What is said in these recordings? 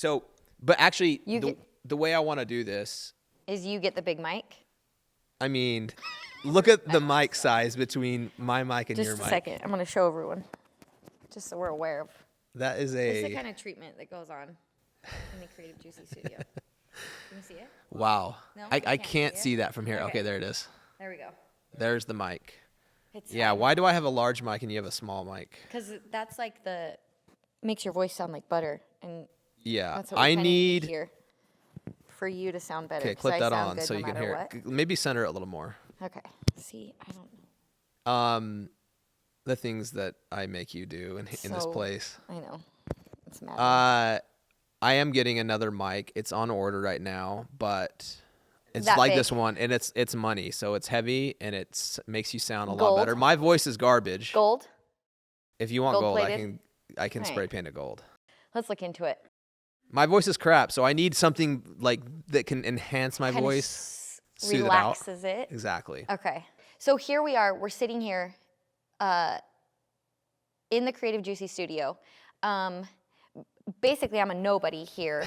So, but actually, the way I want to do this is you get the big mic. I mean, look at the mic size between my mic and your mic. Just a second. I'm going to show everyone, just so we're aware of. That is This is the kind of treatment that goes on in the Creative Juicy studio. Can you see it? Wow. No, I can't see that from here. Okay. Okay, there it is. There we go. There's the mic. It's yeah, why do I have a large mic and you have a small mic? Because that's like makes your voice sound like butter. And yeah, that's what we need here for you to sound better. Okay, clip that on so you can hear it. Maybe center it a little more. Okay. See, I don't know. The things that I make you do in this place. I know. It's mad. I am getting another mic. It's on order right now, but it's that like big. This one, and it's money, so it's heavy and it makes you sound a Gold? lot better. My voice is garbage. Gold? If you want gold, Gold-plated? I can All spray right. paint it gold. Let's look into it. My voice is crap, so I need something like that can enhance my voice, soothe relaxes it out. it. Exactly. Okay. So here we are. We're sitting here in the Creative Juicy studio. Basically, I'm a nobody here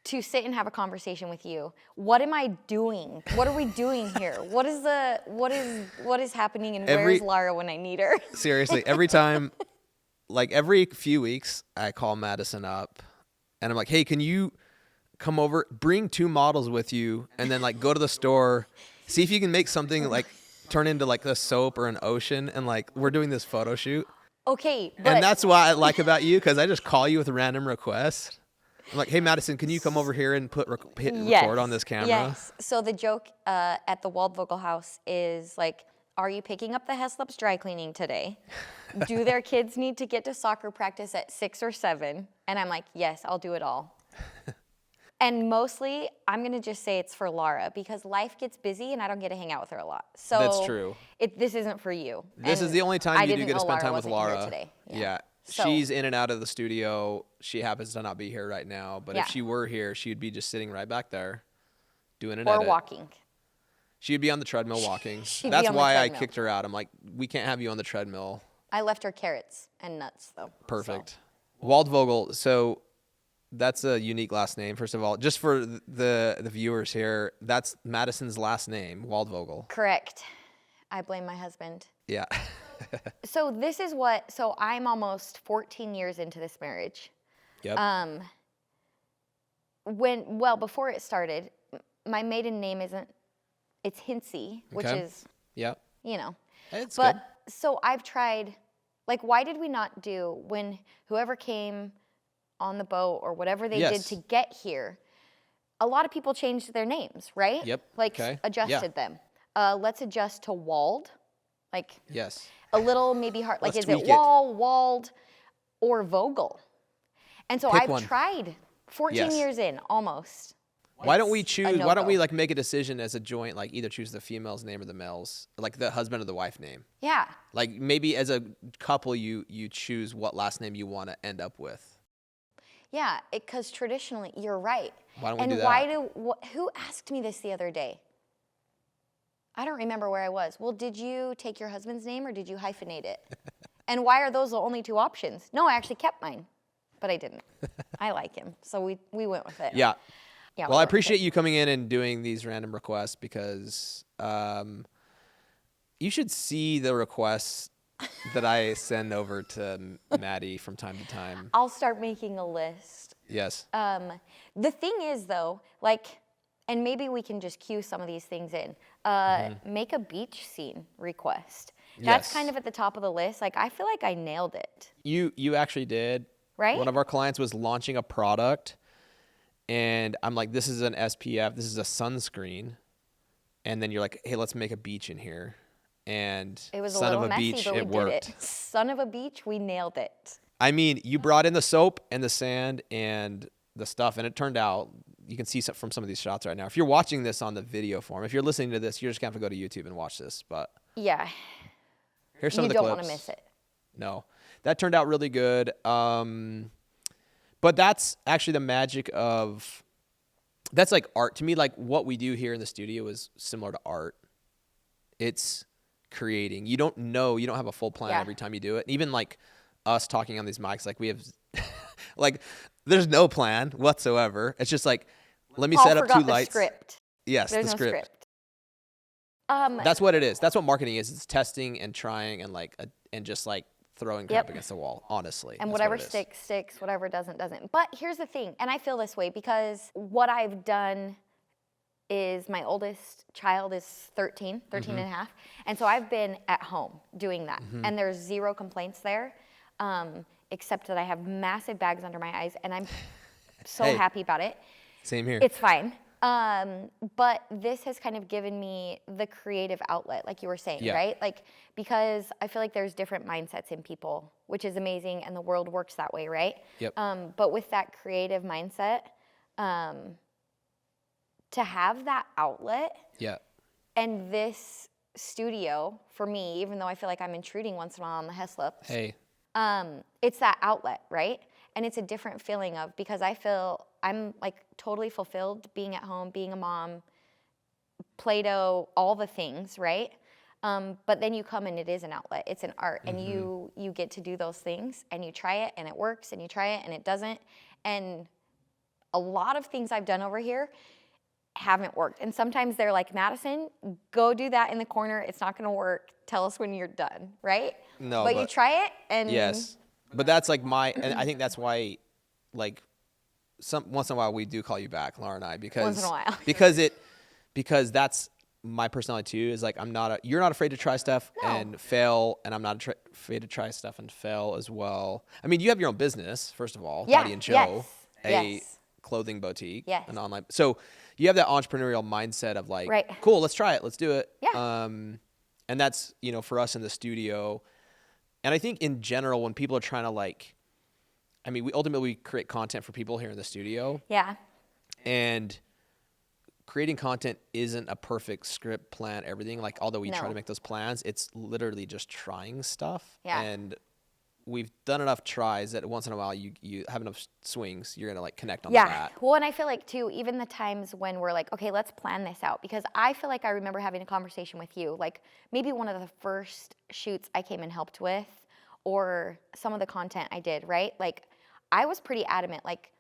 to sit and have a conversation with you. What am I doing? What are we doing here? What is happening, and where's Lara when I need her? Seriously, every time, like every few weeks, I call Madison up, and I'm like, hey, can you come over, bring 2 models with you, and then like go to the store, see if you can make something like turn into like a soap or an ocean, and like we're doing this photo shoot. Okay, and that's what I like about you, because I just call you with random requests. I'm like, hey, Madison, can you come over here and hit record on this camera? Yes. So the joke at the Waldvogel house is like, are you picking up the Heslop's dry cleaning today? Do their kids need to get to soccer practice at 6 or 7? And I'm like, yes, I'll do it all. And mostly, I'm going to just say it's for Lara, because life gets busy and I don't get to hang out with her a lot. So that's true. This isn't for you. This is the only time you do get to spend time with Lara. Today. Yeah. So, she's in and out of the studio. She happens to not be here right now, but if she were here, she'd be just sitting right back there doing an edit. Or walking. She'd be on the treadmill walking. That's why I kicked her out. I'm like, we can't have you on the treadmill. I left her carrots and nuts, though. Perfect. So. Waldvogel. So that's a unique last name, first of all. Just for the viewers here, that's Madison's last name, Waldvogel. Correct. I blame my husband. Yeah. So I'm almost 14 years into this marriage. Yep. Before it started, my maiden name it's Hinsey, which is, It's but good. So I've tried, like, why did we not do when whoever came on the boat or whatever they did to get here, a lot of people changed their names, right? Yep. Like adjusted them. Let's adjust to Wald. Like a little maybe hard. Like, is it Wald, or Vogel? And so I've tried 14 years in almost. Why don't we choose? Why don't we like make a decision as a joint? Like either choose the female's name or the male's, like the husband or the wife name. Yeah. Like maybe as a couple, you choose what last name you want to end up with. Yeah, because traditionally, you're right. Why don't we do that? Who asked me this the other day? I don't remember where I was. Well, did you take your husband's name or did you hyphenate it? And why are those the only 2 options? No, I actually kept mine, but I didn't. I like him, so we went with it. Yeah. Yeah. Well, I appreciate you coming in and doing these random requests, because you should see the requests that I send over to Maddie from time to time. I'll start making a list. Yes. The thing is, though, like, and maybe we can just cue some of these things in. Make a beach scene request. That's kind of at the top of the list. Like, I feel like I nailed it. You actually did. Right? One of our clients was launching a product, and I'm like, this is an SPF. This is a sunscreen. And then you're like, hey, let's make a beach in here. And it was son a little of a messy, beach, but it worked. Son of a beach, we nailed it. I mean, you brought in the soap and the sand and the stuff, and it turned out, you can see from some of these shots right now. If you're watching this on the video form, if you're listening to this, you're just going to have to go to YouTube and watch this. But yeah, here's some of the clips. You don't want to miss it. No, that turned out really good. But that's actually the magic of, that's like art. To me, like what we do here in the studio is similar to art. It's creating. You don't know, you don't have a full plan every time you do it. Even like us talking on these mics, like we have, like There's no plan whatsoever. It's just like, let me Paul set up forgot two the lights. script. Yes, There's the no script. script. That's what it is. That's what marketing is. It's testing and trying and like and just like throwing crap Yep. against the wall. Honestly, And that's whatever what it is. sticks, whatever doesn't. But here's the thing, and I feel this way because what I've done is my oldest child is 13 and a half. And so I've been at home doing that. And there's zero complaints there, except that I have massive bags under my eyes, and I'm so Hey. happy about it. Same here. It's fine. But this has kind of given me the creative outlet, like you were saying, Yeah. right? Like, because I feel like there's different mindsets in people, which is amazing, and the world works that way, right? Yep. But with that creative mindset, to have that outlet Yeah. and this studio for me, even though I feel like I'm intruding once in a while on the Heslop, Hey. it's that outlet, right? And it's a different feeling of, because I feel I'm like totally fulfilled being at home, being a mom, Play-Doh, all the things, right? But then you come and it is an outlet. It's an art, and you get to do those things, and you try it and it works, and you try it and it doesn't. And a lot of things I've done over here haven't worked. And sometimes they're like, Madison, go do that in the corner. It's not going to work. Tell us when you're done, right? No, but you try it, and yes, but that's like and I think that's why, like, once in a while we do call you back, Laura and I, because Once in a while. because that's my personality too. Is like you're not afraid to try stuff and fail, and I'm not afraid to try stuff and fail as well. I mean, you have your own business, first of all, Yeah, Dottie and Joe, yes. clothing boutique, Yes. an online. So you have that entrepreneurial mindset of like, Right. cool, let's try it, let's do it. Yeah. And that's, for us in the studio. And I think in general, when people are trying to we ultimately create content for people here in the studio. Yeah. And creating content isn't a perfect script, plan, everything. Like, although we try No. to make those plans, it's literally just trying stuff. Yeah. And we've done enough tries that once in a while you have enough swings, you're gonna connect on the Yeah. bat. Well, and I feel like too, even the times when we're like, okay, let's plan this out, because I feel like I remember having a conversation with you, like maybe one of the first shoots I came and helped with, or some of the content I did, right? Like, I was pretty adamant, like,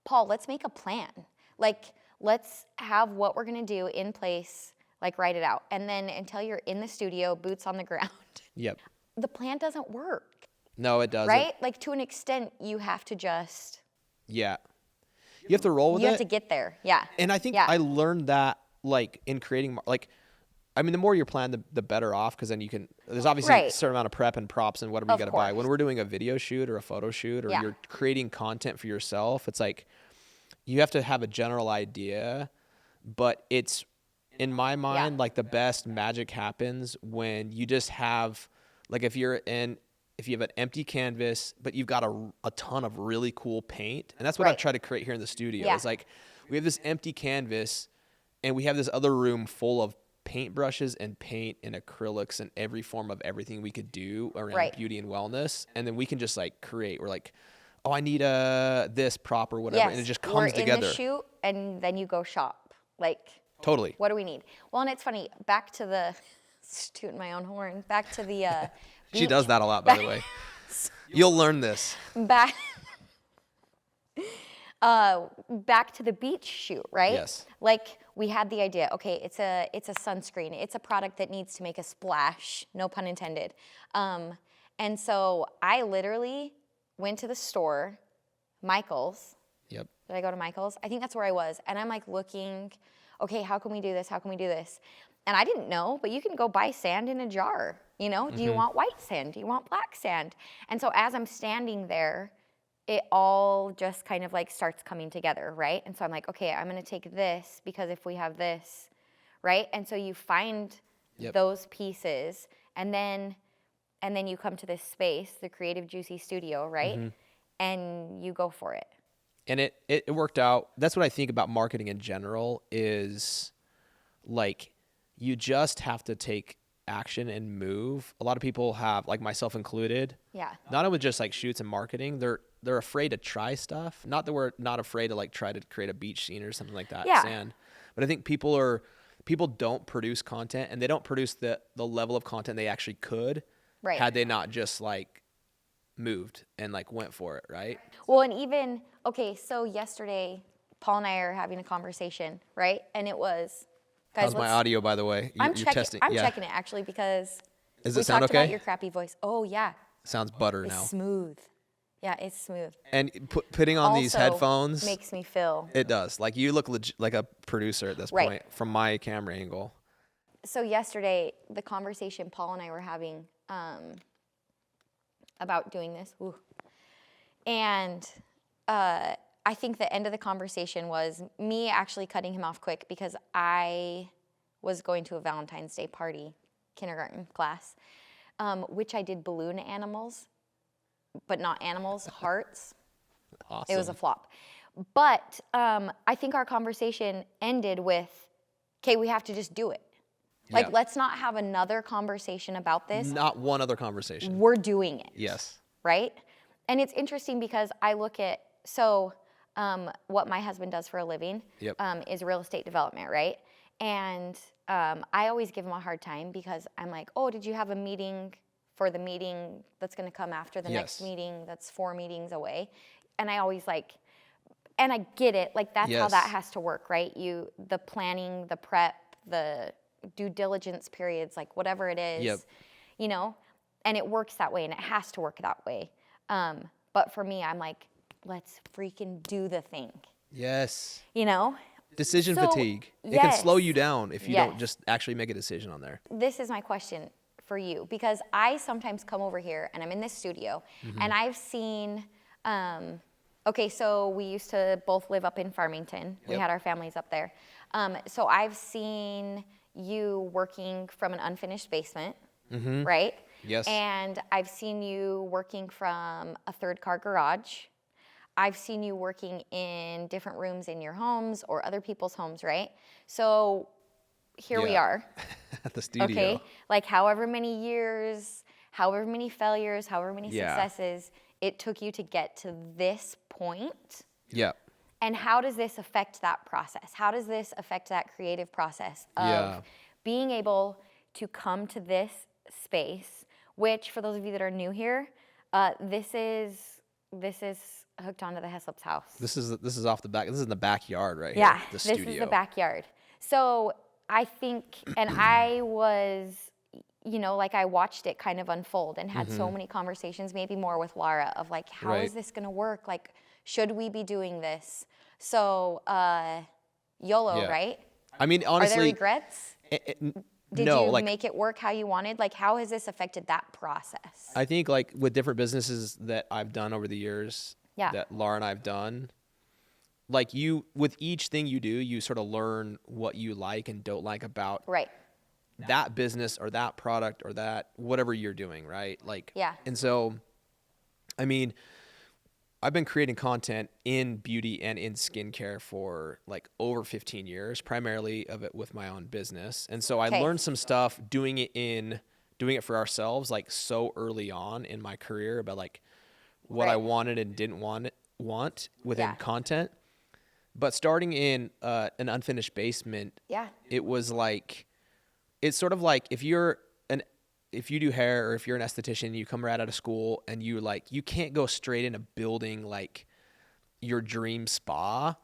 Paul, let's make a plan. Like, let's have what we're gonna do in place, like write it out. And then until you're in the studio, boots on the ground, Yep. the plan doesn't work. No, it doesn't. Right? Like, to an extent, you have to just, Yeah. You have to roll with you it. have to get there. Yeah. And I think Yeah. I learned that, like, in creating, the more you plan, the better off, because then you can, there's obviously a Right. certain amount of prep and props and whatever you Of got to buy. course. When we're doing a video shoot or a photo shoot, or Yeah. you're creating content for yourself, it's like, you have to have a general idea, but it's, in my mind, like, the best magic happens when you just have, like, if you have an empty canvas, but you've got a ton of really cool paint. And that's what I've Right. tried to create here in the studio. Yeah. It's like, we have this empty canvas, and we have this other room full of paintbrushes and paint and acrylics and every form of everything we could do around Right. beauty and wellness. And then we can just like create. We're like, oh, I need this prop or whatever. Yes. And it just We're comes together. in the shoot, and then you go shop. Like, Totally. what do we need? Well, and it's funny, back to the, tooting my own horn, back to the, She does that a lot, by the way. You'll learn this. back back to the beach shoot, right? Yes. Like, we had the idea, okay, it's a sunscreen. It's a product that needs to make a splash, no pun intended. And so I literally went to the store, Michael's. Yep. Did I go to Michael's? I think that's where I was. And I'm like looking, okay, how can we do this? How can we do this? And I didn't know, but you can go buy sand in a jar. Do you want white sand? Do you want black sand? And so as I'm standing there, it all just kind of like starts coming together, right? And so I'm like, okay, I'm gonna take this, because if we have this, right? And so you find Yep. those pieces, and then you come to this space, the Creative Juicy Studio, right? And you go for it. And it worked out. That's what I think about marketing in general is, like, you just have to take action and move. A lot of people have, like myself included, Yeah. not only just like shoots and marketing, they're afraid to try stuff. Not that we're not afraid to like try to create a beach scene or something like that, Yeah. sand. But I think people don't produce content, and they don't produce the level of content they actually could, Right. had they not just like moved and like went for it, right? Well, and even, okay, so yesterday, Paul and I are having a conversation, right? And it was, guys, How's my audio, by the way? I'm You're checking. testing. I'm Yeah. checking it actually because Does we it sound talked about okay? your crappy voice. Oh yeah, Sounds butter it's now. smooth. Yeah, it's smooth. And putting on these Also headphones, makes me feel it does. Like you look like a producer at this Right. point from my camera angle. So yesterday, the conversation Paul and I were having about doing this, and I think the end of the conversation was me actually cutting him off quick because I was going to a Valentine's Day party, kindergarten class, which I did balloon animals, but not animals, hearts. Awesome. It was a flop. But I think our conversation ended with, okay, we have to just do it. Like, Yeah. let's not have another conversation about this. Not one other conversation. We're doing it. Yes. Right? And it's interesting because I look at, so what my husband does for a living Yep. is real estate development, right? And I always give him a hard time because I'm like, oh, did you have a meeting for the meeting that's going to come after the next Yes. meeting that's 4 meetings away? And I always like, and I get it, like that's how Yes. that has to work, right? The planning, the prep, the due diligence periods, like whatever it is, Yep. you know, and it works that way and it has to work that way. But for me, I'm like, let's freaking do the thing, Yes. you know? Decision So, fatigue. It can slow yes. you down if you Yes. don't just actually make a decision on there. This is my question for you because I sometimes come over here and I'm in this studio and I've seen, okay, so we used to both live up in Farmington. We Yep. had our families up there. So I've seen you working from an unfinished basement, right? Yes. And I've seen you working from a third car garage. I've seen you working in different rooms in your homes or other people's homes, right? So here we Yeah. are, At the studio. okay? Like however many years, however many failures, however many Yeah. successes it took you to get to this point. Yeah. And how does this affect that process? How does this affect that creative process of Yeah. being able to come to this space, which for those of you that are new here, this is hooked onto the Heslop's house. This is off the back. This is in the backyard right Yeah, here. The this studio. is the backyard. So I think, and I was, you know, like I watched it kind of unfold and had so many conversations, maybe more with Lara, of like, how is Right. this going to work? Like, should we be doing this? So, YOLO, Yeah. right? I mean, Are there honestly, regrets? Did no. you Like, make it work how you wanted? Like, how has this affected that process? I think like with different businesses that I've done over the years, Yeah. that Laura and I've done, like you, with each thing you do, you sort of learn what you like and don't like about Right. that business or that product or that whatever you're doing, right? Like, Yeah. And so, I mean, I've been creating content in beauty and in skincare for like over 15 years, primarily of it with my own business. And so I Okay. learned some stuff doing it for ourselves, like so early on in my career about like what I Right. wanted and didn't want within Yeah. content. But starting in an unfinished basement, Yeah. it was like, it's sort of like if you do hair or if you're an esthetician, you come right out of school and you can't go straight into building like your dream spa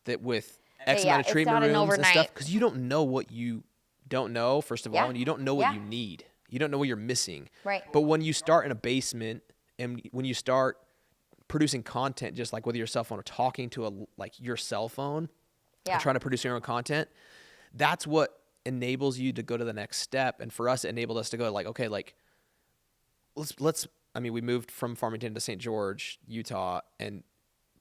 that with X Yeah, amount of it's treatment not an rooms and stuff overnight. because you don't know what you don't know, first of all, Yeah. and you don't know what Yeah. you need. You don't know what you're missing. Right. But when you start in a basement and when you start producing content just like with your cell phone or talking to your cell phone Yeah. and trying to produce your own content, that's what enables you to go to the next step. And for us, it enabled us to go like, okay, like we moved from Farmington to St. George, Utah, and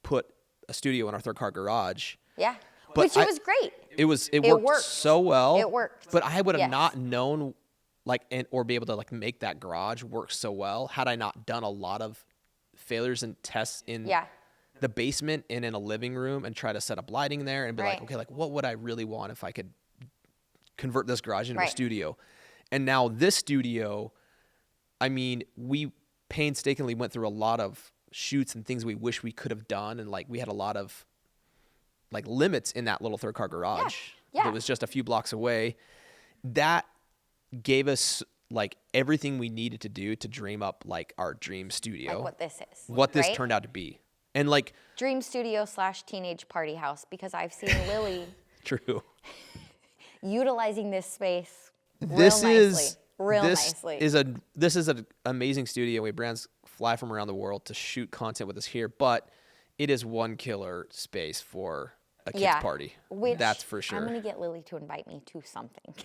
put a studio in our third car garage. Yeah. But Which it was great. It worked worked. so well. It worked. But I would have Yes. not known or be able to like make that garage work so well had I not done a lot of failures and tests in Yeah. the basement and in a living room and try to set up lighting there and be like, Right. okay, like what would I really want if I could convert this garage into a Right. studio? And now this studio, I mean, we painstakingly went through a lot of shoots and things we wish we could have done. And like, we had a lot of like limits in that little third car garage Yeah. that was just a few blocks away. That gave us like everything we needed to do to dream up like our dream studio. Like what this is. What this right? turned out to be. And like Dream studio / teenage party house, because I've seen Lily true. utilizing this space This real nicely. This is an amazing studio. We have brands fly from around the world to shoot content with us here, but it is one killer space for a kids party. Which that's for sure. I'm gonna get Lily to invite me to something.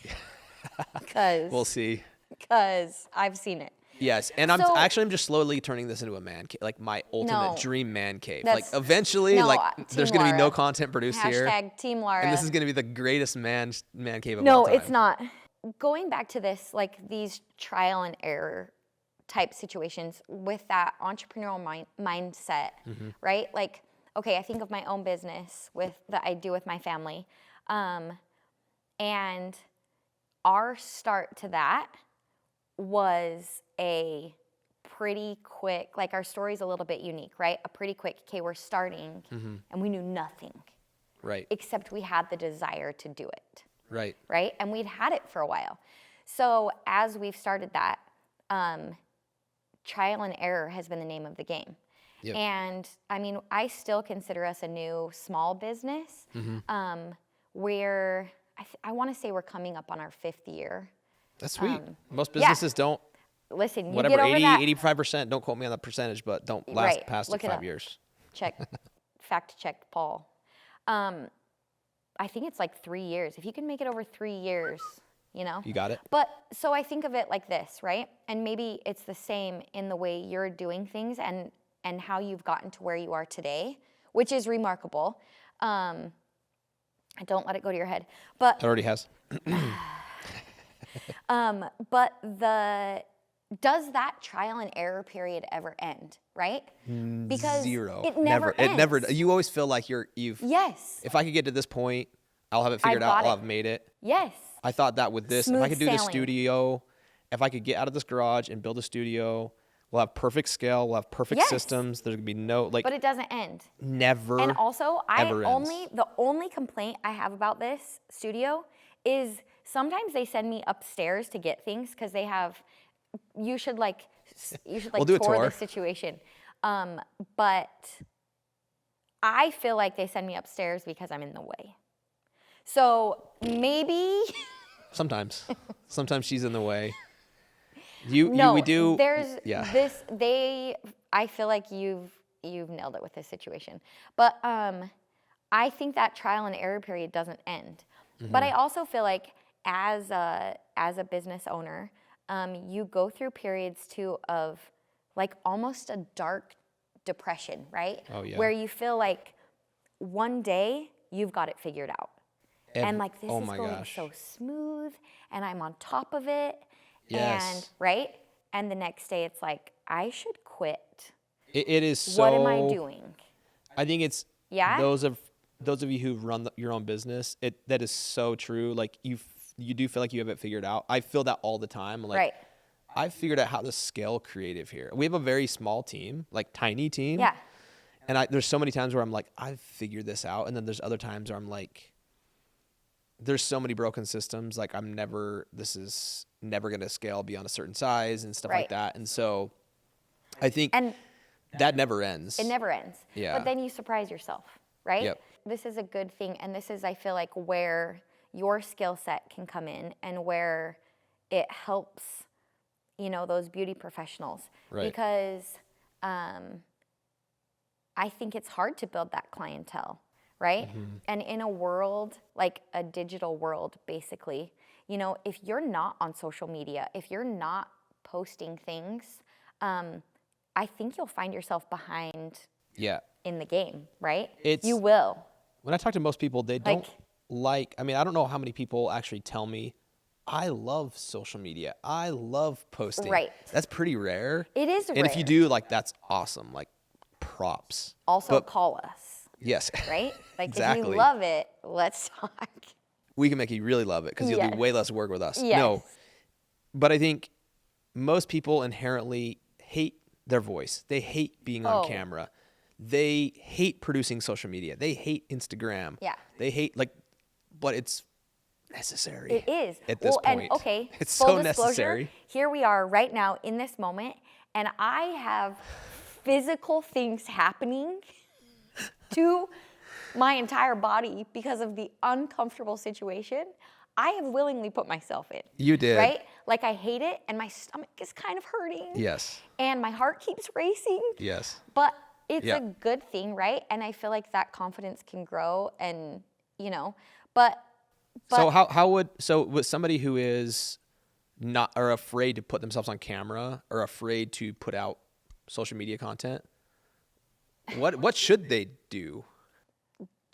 Because we'll see. Because I've seen it. Yes, and I'm just slowly turning this into a man cave, like my ultimate dream man cave. Like eventually, there's gonna be no content produced here. Hashtag Team Laura. And this is gonna be the greatest man cave of all No, time. it's not. Going back to this, like these trial and error type situations with that entrepreneurial mindset, right? Like, okay, I think of my own business that I do with my family, and our start to that was a pretty quick, like our story's a little bit unique, right? A pretty quick, okay, we're starting, and we knew nothing. Right. Except we had the desire to do it. Right. Right? And we'd had it for a while. So as we've started that, trial and error has been the name of the game. Yep. And I mean, I still consider us a new small business where I want to say we're coming up on our 5th year. That's sweet. Most businesses don't. Listen, you whatever, get over 80, that. 85%, don't quote me on the percentage, but don't last past Look 5 years. Fact check, Paul. I think it's like 3 years. If you can make it over 3 years, you know. You got it. But so I think of it like this, right? And maybe it's the same in the way you're doing things and how you've gotten to where you are today, which is remarkable. Don't let it go to your head. But It already has. does that trial and error period ever end, right? Because Zero. It never ends. It never. You always feel like you've. Yes. If I could get to this point, I'll have it figured out. I'll have made it. Yes. I thought that with this, if Smooth I could do the sailing. studio, if I could get out of this garage and build a studio, we'll have perfect scale. We'll have perfect Yes. systems. There's gonna be no like. But it doesn't end. Never. And also, ends. the only complaint I have about this studio is sometimes they send me upstairs to get things because they have. You should We'll do a tour tour. the situation. But I feel like they send me upstairs because I'm in the way. So maybe. Sometimes she's in the way. No, we do. There's yeah. I feel like you've nailed it with this situation. But I think that trial and error period doesn't end. But I also feel like as a business owner, you go through periods too of like almost a dark depression, right? Oh, yeah. Where you feel like one day you've got it figured out. And like this is going so smooth and I'm on top of it. Yes. And right? And the next day it's like, I should quit. It is so. What am I doing? I think it's those of you who run your own business. That is so true. Like you do feel like you have it figured out. I feel that all the time. Like Right. I figured out how to scale creative here. We have a very small team, like tiny team. Yeah. And there's so many times where I'm like, I've figured this out. And then there's other times where I'm like, there's so many broken systems. Like this is never going to scale beyond a certain size and stuff like that. And so I think that never ends. It never ends. Yeah. But then you surprise yourself, right? Yep. This is a good thing. And this is, I feel like, where your skill set can come in and where it helps, those beauty professionals. Right. Because I think it's hard to build that clientele, right? And in a world, like a digital world, basically, if you're not on social media, if you're not posting things, I think you'll find yourself behind in the game, right? You will. When I talk to most people, they don't I don't know how many people actually tell me, I love social media. I love posting. Right. That's pretty rare. It is rare. And if you do, that's awesome. Props. Also call us. Yes. Right? Exactly. If you love it, let's talk. We can make you really love it because you'll do way less work with us. Yes. No. But I think most people inherently hate their voice. They hate being on camera. They hate producing social media. They hate Instagram. Yeah. They hate but it's necessary. It is. At this point. And okay, It's full so disclosure, necessary. here we are right now in this moment, and I have physical things happening to my entire body because of the uncomfortable situation I have willingly put myself in. You did. Right? Like I hate it, and my stomach is kind of hurting. Yes. And my heart keeps racing. Yes. But it's Yeah. a good thing, right? And I feel like that confidence can grow, and but So with somebody who is not or afraid to put themselves on camera or afraid to put out social media content, what should they do?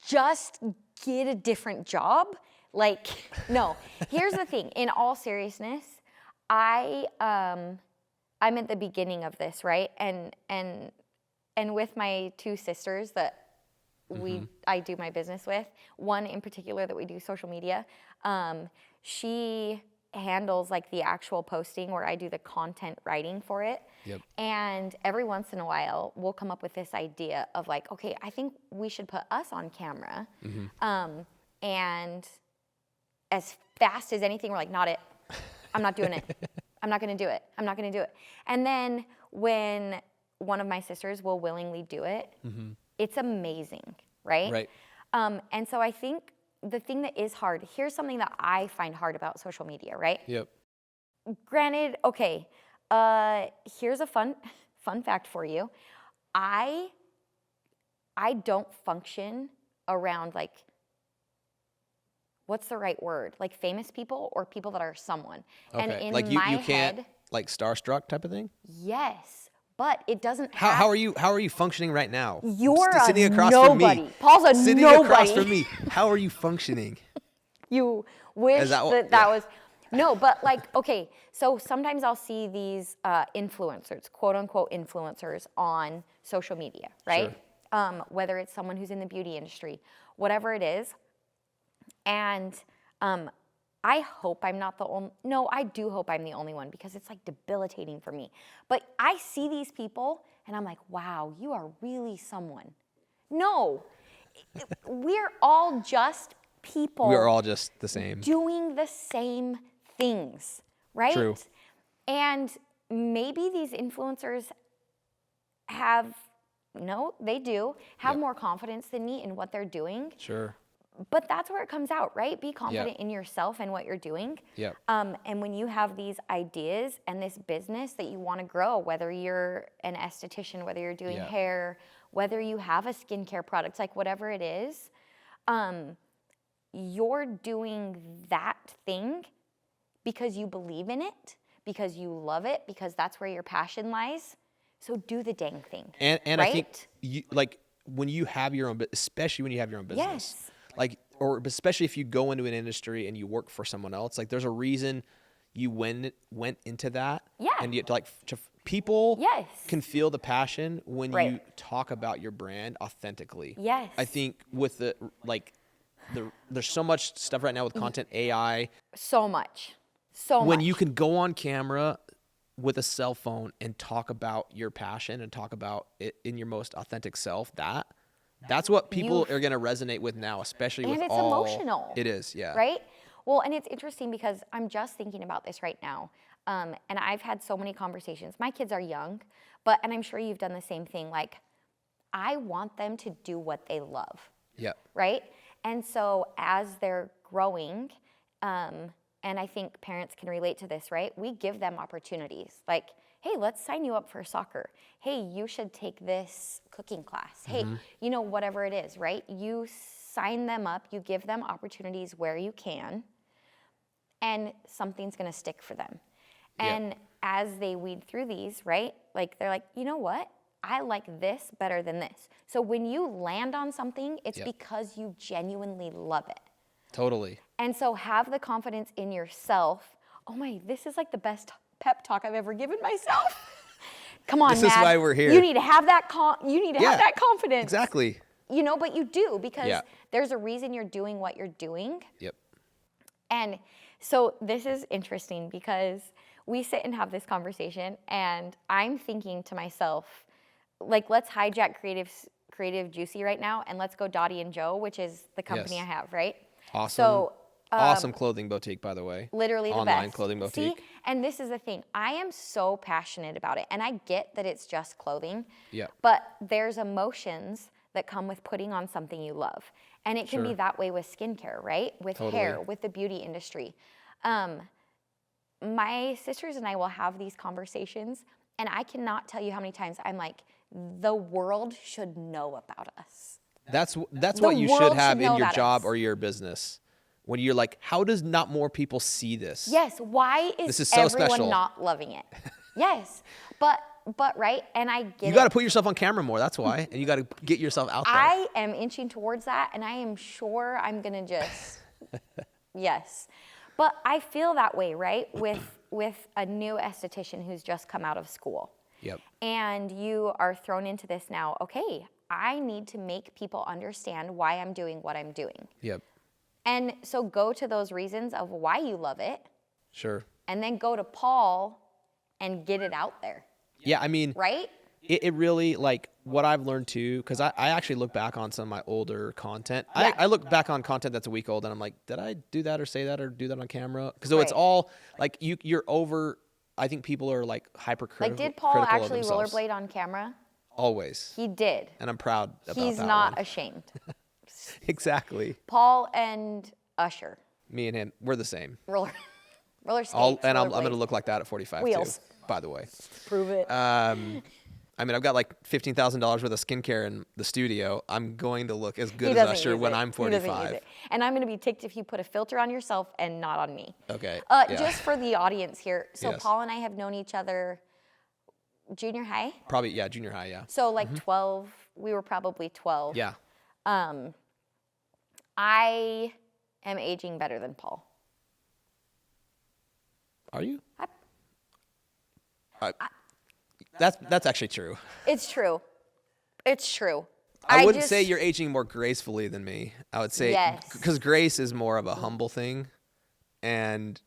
just get a different job. Like, no. Here's the thing. In all seriousness, I'm at the beginning of this, right? And with my two sisters that I do my business with, one in particular that we do social media, she handles like the actual posting where I do the content writing for it. Yep. And every once in a while, we'll come up with this idea of like, okay, I think we should put us on camera. And as fast as anything, we're like, not it. I'm not doing it. I'm not going to do it. I'm not going to do it. And then when one of my sisters will willingly do it, it's amazing, right? Right. And so I think the thing that is hard, here's something that I find hard about social media, right? Yep. Granted, okay, here's a fun fact for you. I don't function around like, what's the right word? Like famous people or people that are someone. Okay. And in like my you can't head, like starstruck type of thing? yes, but it doesn't How are you functioning right now? You're Sitting a across nobody. from me. Paul's a Sitting nobody. across from me. How are you functioning? You wish Is that what- that yeah. was no, but like, okay, so sometimes I'll see these influencers, quote unquote influencers on social media, right? Whether it's someone who's in the beauty industry, whatever it is. And I hope I'm not the only, no, I do hope I'm the only one because it's like debilitating for me. But I see these people and I'm like, wow, you are really someone. No, we're all just people. We are all just the same. Doing the same things, right? True. And maybe these influencers have more confidence than me in what they're doing. Sure. But that's where it comes out, right? Be confident in yourself and what you're doing. Yep. And when you have these ideas and this business that you want to grow, whether you're an esthetician, whether you're doing hair, whether you have a skincare product, like whatever it is, you're doing that thing because you believe in it, because you love it, because that's where your passion lies. So do the dang thing. And right? I think you like when you have your own, especially when you have your own business. Yes. Like, or especially if you go into an industry and you work for someone else, like there's a reason you went into that. Yeah. And you people Yes. can feel the passion when Right. you talk about your brand authentically. Yes. I think with there's so much stuff right now with content AI. So much. So When much. you can go on camera with a cell phone and talk about your passion and talk about it in your most authentic self, that's what people are going to resonate with now, especially And with it's all. emotional. It is, yeah. Right? Well, and it's interesting because I'm just thinking about this right now. And I've had so many conversations. My kids are young, and I'm sure you've done the same thing. Like, I want them to do what they love. Yeah. Right? And so as they're growing, and I think parents can relate to this, right? We give them opportunities. Like, hey, let's sign you up for soccer. Hey, you should take this cooking class. Hey, whatever it is, right? You sign them up, you give them opportunities where you can, and something's gonna stick for them. And as they weed through these, right? Like, they're like, you know what? I like this better than this. So when you land on something, it's because you genuinely love it. Totally. And so have the confidence in yourself. Oh my, this is like the best pep talk I've ever given myself. Come on, This is Matt. why we're here. You need to have that have that confidence. Exactly. But you do because Yeah. there's a reason you're doing what you're doing. Yep. And so this is interesting because we sit and have this conversation and I'm thinking to myself, like, let's hijack Creative Juicy right now and let's go Dottie and Joe, which is the company Yes. I have, right? Awesome. So Awesome clothing boutique, by the way. Literally the Online best. clothing boutique. See, and this is the thing. I am so passionate about it, and I get that it's just clothing. Yeah. But there's emotions that come with putting on something you love, and it can be that way with skincare, right? With hair, with the beauty industry. My sisters and I will have these conversations, and I cannot tell you how many times I'm like, the world should know about us. That's what you should world have should in know your about job us. or your business. When you're like, how does not more people see this? Yes, why This is is so everyone special. not loving it? Yes, but right, and I get You it. got to put yourself on camera more. That's why, and you got to get yourself out there. I am inching towards that, and I am sure I'm gonna just yes. But I feel that way, right? With a new esthetician who's just come out of school. Yep. And you are thrown into this now, okay, I need to make people understand why I'm doing what I'm doing. Yep. And so go to those reasons of why you love it, Sure. and then go to Paul and get it out there, Yeah, I mean, right? it really, like, what I've learned too, because I actually look back on some of my older content. Yeah. I look back on content that's a week old, and I'm like, did I do that or say that or do that on camera? Because it's Right. all, like, you're over, I think people are, like, hypercritical. Like, did Paul critical of actually themselves. rollerblade on camera? Always. He did. And I'm proud about that. He's not one. ashamed. Exactly. Paul and Usher, Me and him, we're the same. roller skates. And I'm going to rollerblade. look like that at 45 Wheels. too, by the way. Prove it. I mean, I've got like $15,000 worth of skincare in the studio. I'm going to look as He good as doesn't Usher use when it. I'm He doesn't use 45. it. And I'm going to be ticked if you put a filter on yourself and not on me. Okay. Yeah. Just for the audience here. So Yes. Paul and I have known each other junior high. Probably, yeah, junior high, yeah. So like 12, we were probably 12. Yeah. I am aging better than Paul. Are you? That's actually true. It's true. It's true. I wouldn't say you're aging more gracefully than me. I would say, Yes. because grace is more of a humble thing, and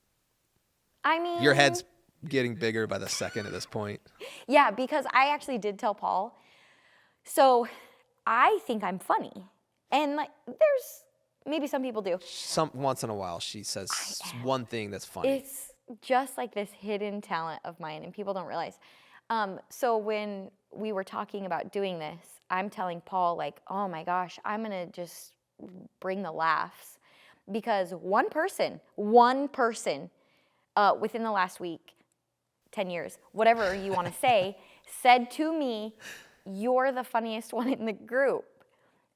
I mean, your head's getting bigger by the second at this point. Yeah, because I actually did tell Paul. So I think I'm funny. And like, there's maybe some people do. Once in a while, she says one thing that's funny. It's just like this hidden talent of mine, and people don't realize. So when we were talking about doing this, I'm telling Paul, like, oh my gosh, I'm going to just bring the laughs. Because one person, within the last week, 10 years, whatever you want to say, said to me, you're the funniest one in the group.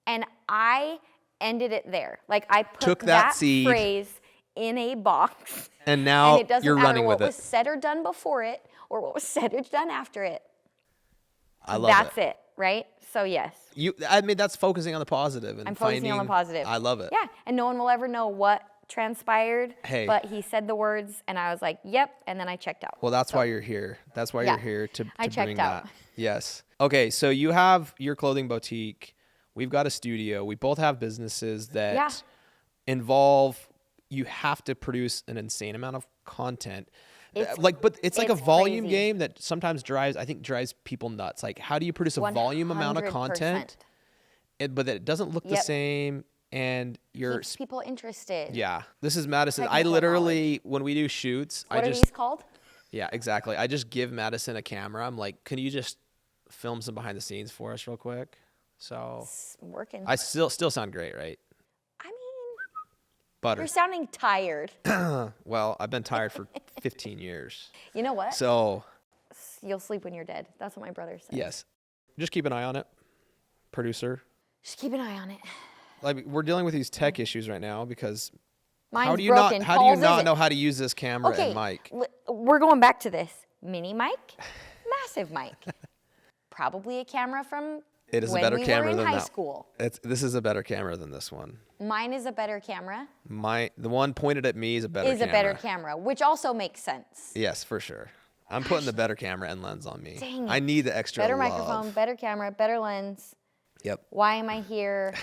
And I ended it there. Like, I put Took that seed. phrase in a box. And now And it doesn't you're matter running what with was it. said or done before it or what was said or done after it. I love That's it. it, right? So yes, I mean, that's focusing on the positive and I'm focusing on the finding- positive. I love it. Yeah, and no one will ever know what transpired. Hey. But he said the words, and I was like, yep, and then I checked out. Well, that's why you're here. That's why Yeah. you're here to I checked bring out. that. Yes. Okay, so you have your clothing boutique. We've got a studio. We both have businesses that Yeah. involve you have to produce an insane amount of content. It's- But it's like a it's volume crazy. game that sometimes drives people nuts. Like, how do you produce a volume amount of 100%. content, but that it doesn't look the Yep. same, and you're Keeps people interested. yeah. This is Madison. I Technical literally when we do shoots, What I are just these called? yeah, exactly. I just give Madison a camera. I'm like, can you just film some behind the scenes for us real quick? So It's working. I still sound great, right? I mean, Butter. you're sounding tired. Well, I've been tired for 15 years. You know what? So You'll sleep when you're dead. That's what my brother said. yes, just keep an eye on it, producer. Just keep an eye on it. Like we're dealing with these tech issues right now because Mine's how do you broken. not how do you Paul's not isn't. know how to use this camera Okay, and mic? we're going back to this. Mini mic, massive mic. Probably a camera from It is a when better we camera were in than high that. school. This is a better camera than this one. Mine is a better camera. The one pointed at me is a better Is camera. a better camera, which also makes sense. Yes, for sure. I'm putting the better camera and lens on me. Dang I it. need the extra Better love. microphone, better camera, better lens. Yep. Why am I here?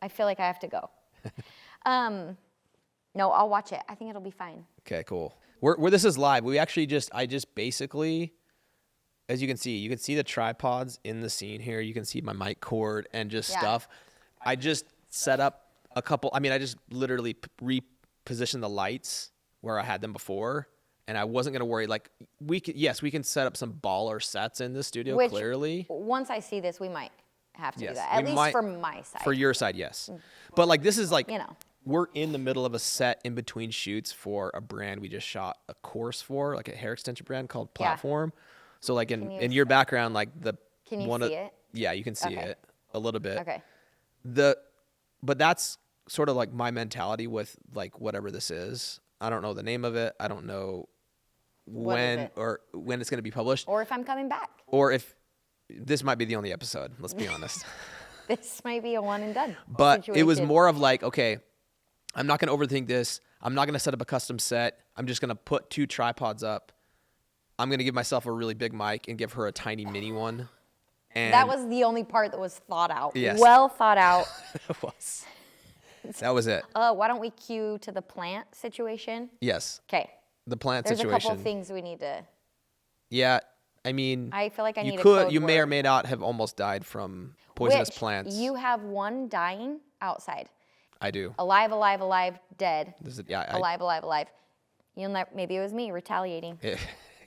I feel like I have to go. No, I'll watch it. I think it'll be fine. Okay, cool. We're this is live. I just basically, as you can see the tripods in the scene here. You can see my mic cord and just Yeah. stuff. I just set up a couple. I mean, I just literally position the lights where I had them before. And I wasn't going to worry. Like, we can set up some baller sets in the studio, Which, clearly. once I see this, we might have to do Yes, that. At we least might- for my side. For your side, yes. But like, this is like, You know. we're in the middle of a set in between shoots for a brand we just shot a course for, like a hair extension brand called Yeah. Platform. So like Can you in your background, like Can you one see of, it? Yeah, you can see Okay. it a little bit. Okay. But that's sort of like my mentality with like whatever this is. I don't know the name of it. I don't know when it? or when it's going to be published, Or if I'm coming back. or if this might be the only episode. Let's be honest. This might be a one and done. But it was situation. more of like, okay, I'm not going to overthink this. I'm not going to set up a custom set. I'm just going to put 2 tripods up. I'm going to give myself a really big mic and give her a tiny mini one. And That was the only part that was thought out. Yes. Well thought out. it was. That was it. Why don't we cue to the plant situation? Yes. Okay. The plant There's situation. a couple things we need to. Yeah. I mean, I feel like I need you a could, code you may or word. may not have almost died from poisonous Which plants. You have one dying outside. I do. Alive, alive, alive, dead. This is, yeah, Alive, alive, alive. You'll never, maybe it was me retaliating.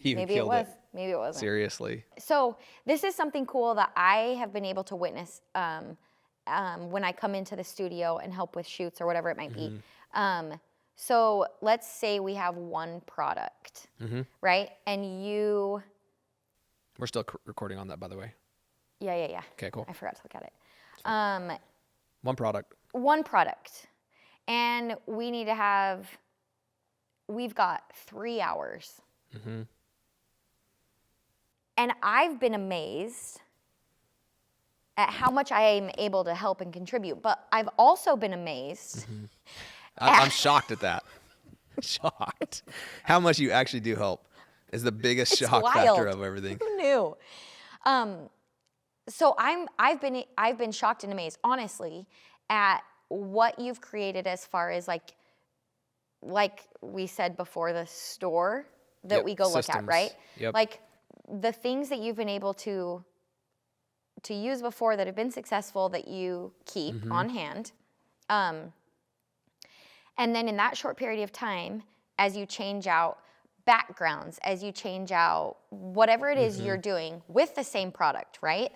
you Maybe it killed was. Maybe it wasn't. Seriously. So this is something cool that I have been able to witness when I come into the studio and help with shoots or whatever it might be. So let's say we have one product, right? And you, We're still recording on that, by the way. yeah. Okay, cool. I forgot to look at it. One product. One product, and we need to have. We've got 3 hours. And I've been amazed at how much I am able to help and contribute, but I've also been amazed. I'm shocked at that. Shocked. How much you actually do help is the biggest It's shock wild. factor of everything. Who knew? So I've been shocked and amazed, honestly, at what you've created as far as like we said before, the store that Yep, we go look at, systems. right? Yep. Like the things that you've been able to use before that have been successful that you keep Mm-hmm. on hand. And then in that short period of time, as you change out backgrounds, as you change out whatever it is you're doing with the same product, right?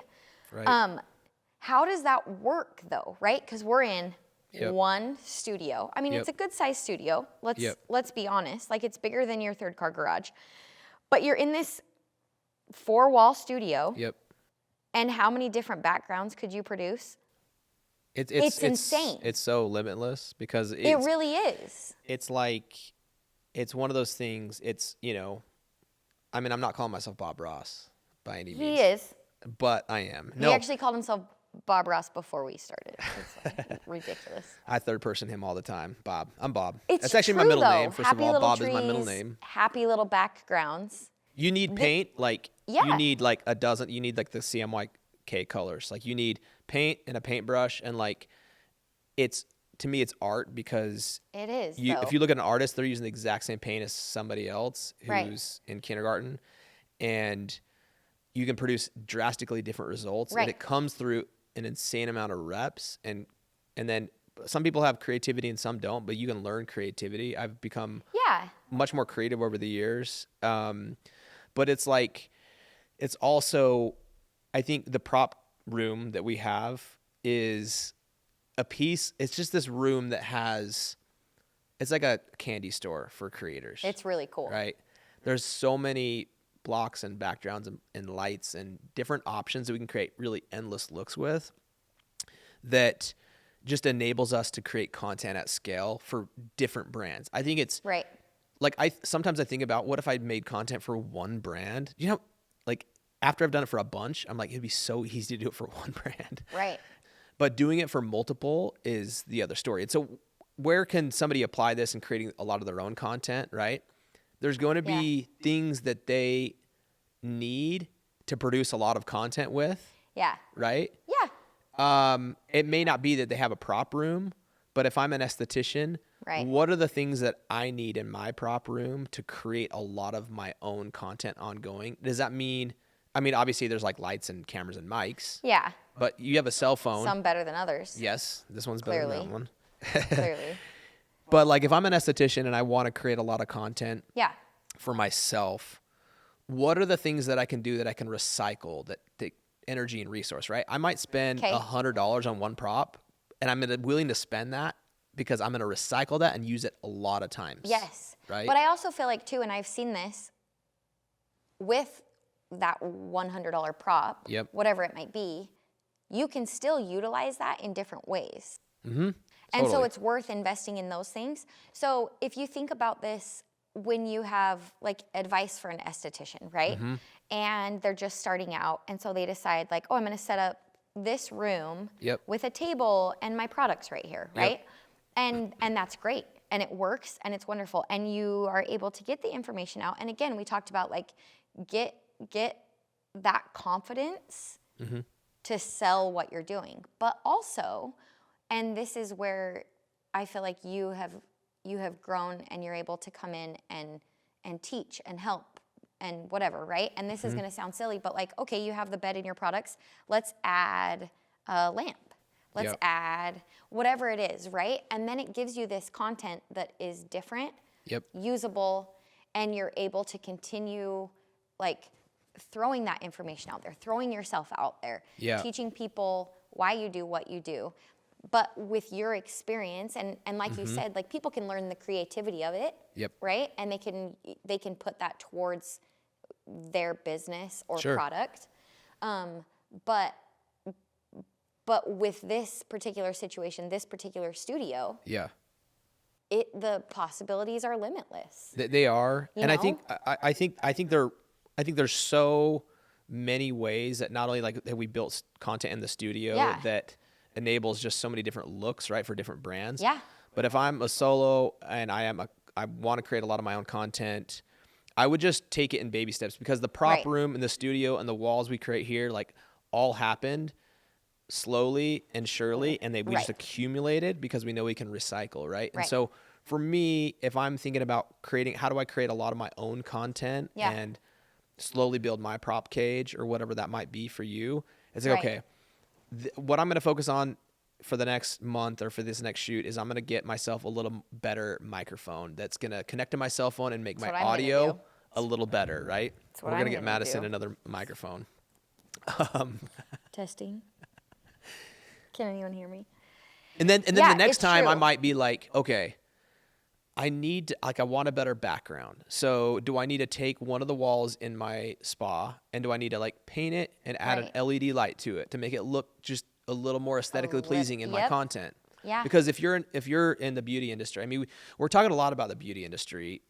Right. How does that work though, right? Because we're in Yep. one studio. I mean, Yep. it's a good sized studio. Yep. Let's be honest. Like it's bigger than your third car garage. But you're in this 4-wall studio. Yep. And how many different backgrounds could you produce? It's insane. It's so limitless because It really is. it's like, it's one of those things. It's, I mean, I'm not calling myself Bob Ross by any means. He is. But I am. He No, actually called himself Bob Ross before we started. It's like ridiculous. I third person him all the time. Bob. I'm Bob. It's That's actually my true, middle though. name. First Happy of all, little Bob is my middle trees, name. Happy little backgrounds. You need paint, like Yeah. you need like a dozen. You need like the CMYK colors. Like you need paint and a paintbrush, and like to me it's art because It is. if though. you look at an artist, they're using the exact same paint as somebody else who's Right. in kindergarten, and you can produce drastically different results. Right. And it comes through an insane amount of reps, and then some people have creativity and some don't, but you can learn creativity. I've become Yeah. much more creative over the years. But it's like, it's also, I think the prop room that we have is a piece. It's just this room that it's like a candy store for creators. It's really cool. Right? There's so many blocks and backgrounds and lights and different options that we can create really endless looks with that just enables us to create content at scale for different brands. I think it's Right. like, sometimes I think about what if I made content for one brand, like after I've done it for a bunch, I'm like, it'd be so easy to do it for one brand. Right. But doing it for multiple is the other story. And so where can somebody apply this in creating a lot of their own content, right? There's going to be things that they need to produce a lot of content with, Yeah. right? Yeah. It may not be that they have a prop room, but if I'm an esthetician, Right. what are the things that I need in my prop room to create a lot of my own content ongoing? Does that mean, obviously there's like lights and cameras and mics, Yeah. but you have a cell phone. Some better than others. Yes, this one's better than Clearly. that one. Clearly. But like if I'm an esthetician and I want to create a lot of content Yeah. for myself, what are the things that I can do that I can recycle that take energy and resource, right? I might spend Okay. $100 on one prop, and I'm willing to spend that because I'm going to recycle that and use it a lot of times. Yes. Right? But I also feel like too, and I've seen this with that $100 prop, Yep. whatever it might be, you can still utilize that in different ways. Mm-hmm. And so Totally. it's worth investing in those things. So if you think about this when you have like advice for an esthetician, right? Mm-hmm. And they're just starting out. And so they decide like, oh, I'm going to set up this room Yep. with a table and my products right here, Yep. right? And that's great. And it works and it's wonderful. And you are able to get the information out. And again, we talked about like get that confidence Mm-hmm. to sell what you're doing. But also, and this is where I feel like you have grown and you're able to come in and teach and help and whatever, right? And this is going to sound silly, but like, okay, you have the bed in your products. Let's add a lamp. Let's Yep. add whatever it is, right? And then it gives you this content that is different, Yep. usable, and you're able to continue like throwing that information out there, throwing yourself out there, Yeah. teaching people why you do what you do. But with your experience, and like you said, like people can learn the creativity of it, Yep. right? And they can put that towards their business or Sure. product. But with this particular situation, this particular studio, Yeah. the possibilities are limitless. They are, You and I know? think there's so many ways that not only like that we built content in the studio Yeah. that enables just so many different looks, right, for different brands. Yeah. But if I'm a solo and I want to create a lot of my own content, I would just take it in baby steps because the prop Right. room and the studio and the walls we create here like all happened slowly and surely, and we just Right. accumulated because we know we can recycle, right? And Right. so for me, if I'm thinking about how do I create a lot of my own content Yeah. and slowly build my prop cage or whatever that might be for you, it's like, Right. okay, what I'm going to focus on for the next month or for this next shoot is I'm going to get myself a little better microphone that's going to connect to my cell phone and make my what I'm gonna audio do. a little better, right? what We're I'm to get gonna Madison do. another microphone. Testing. Can anyone hear me? And then Yeah, the next it's time I true. might be like, okay, I want a better background. So do I need to take one of the walls in my spa and do I need to like paint it and add Right. an LED light to it to make it look just a little more aesthetically pleasing in my yep. content? Yeah. Because if you're in the beauty industry, I mean, we're talking a lot about the beauty industry,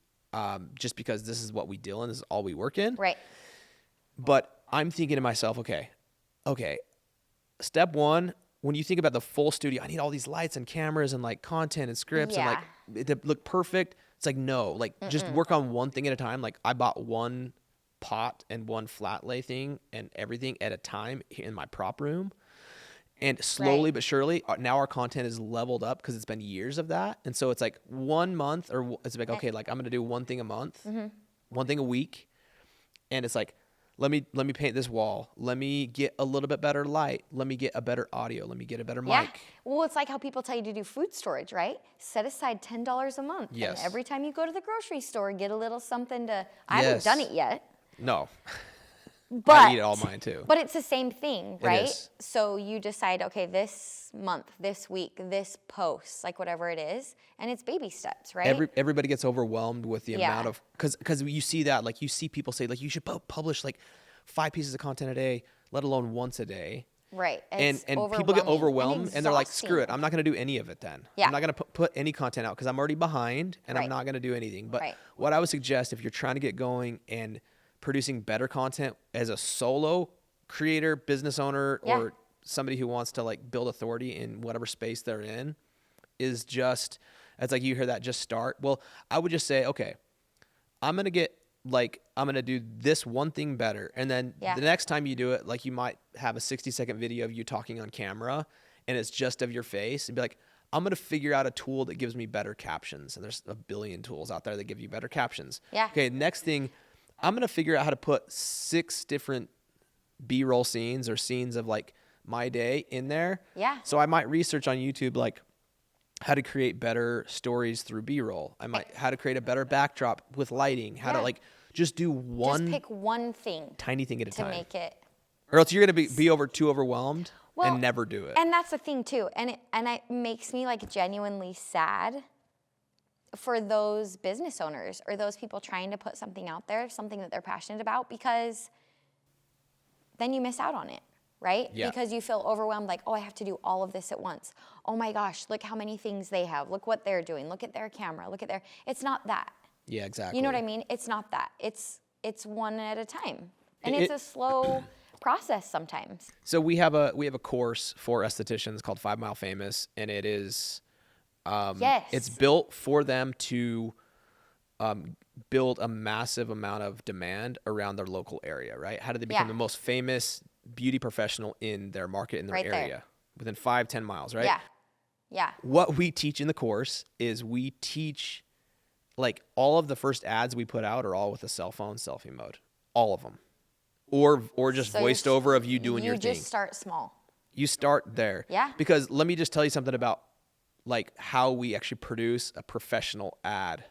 just because this is what we deal in, this is all we work in. Right. But I'm thinking to myself, okay, step one, when you think about the full studio, I need all these lights and cameras and like content and scripts and like it to look perfect. It's like, no, like just work on one thing at a time. Like I bought one pot and one flat lay thing and everything at a time in my prop room. And slowly Right. but surely, now our content is leveled up because it's been years of that. And so it's like 1 month or it's like, okay, like I'm going to do one thing a month, one thing a week. And it's like, let me paint this wall. Let me get a little bit better light. Let me get a better audio. Let me get a better Yeah. mic. Well, it's like how people tell you to do food storage, right? Set aside $10 a month. Yes. And every time you go to the grocery store, get a little something to. I haven't Yes. done it yet, No, but I eat all mine too. But it's the same thing, right? is. So you decide, okay, this month, this week, this post, like whatever it is, and it's baby steps, right? Everybody gets overwhelmed with the Yeah. amount of because you see that, like you see people say like you should publish like 5 pieces of content a day, let alone once a day. Right. And It's people get overwhelmed and they're like, screw it, exhausting. I'm not going to do any of it then. Yeah. I'm not going to put any content out because I'm already behind and I'm Right. not going to do anything. But Right. what I would suggest if you're trying to get going and producing better content as a solo creator, business owner, Yeah. or somebody who wants to like build authority in whatever space they're in is just, it's like you hear that, just start. Well, I would just say, okay, I'm going to do this one thing better. And then Yeah. the next time you do it, like you might have a 60-second video of you talking on camera and it's just of your face and be like, I'm going to figure out a tool that gives me better captions. And there's a billion tools out there that give you better captions. Yeah. Okay. Next thing, I'm going to figure out how to put 6 different B-roll scenes or scenes of like my day in there. Yeah. So I might research on YouTube, like, how to create better stories through B-roll. How to create a better backdrop with lighting, how to like just do Just pick one thing tiny thing at a to time. make it. Or else you're going to be too overwhelmed and never do it. And that's the thing too. And it makes me like genuinely sad for those business owners or those people trying to put something out there, something that they're passionate about, because then you miss out on it, right? Yeah. Because you feel overwhelmed, like, oh, I have to do all of this at once. Oh my gosh, look how many things they have. Look what they're doing. Look at their camera. It's not that. Yeah, exactly. You know what I mean? It's not that. It's one at a time. And it's a slow process sometimes. So we have a course for estheticians called 5 Mile Famous, and it is it's built for them to build a massive amount of demand around their local area, right? How do they become the most famous beauty professional in their market, in their area? There. Within 5-10 miles, right? Yeah. Yeah. What we teach in the course is we teach, like, all of the first ads we put out are all with a cell phone selfie mode. All of them. Or just voiced over of you doing your thing. You just start small. You start there. Yeah. Because let me just tell you something about, like, how we actually produce a professional ad.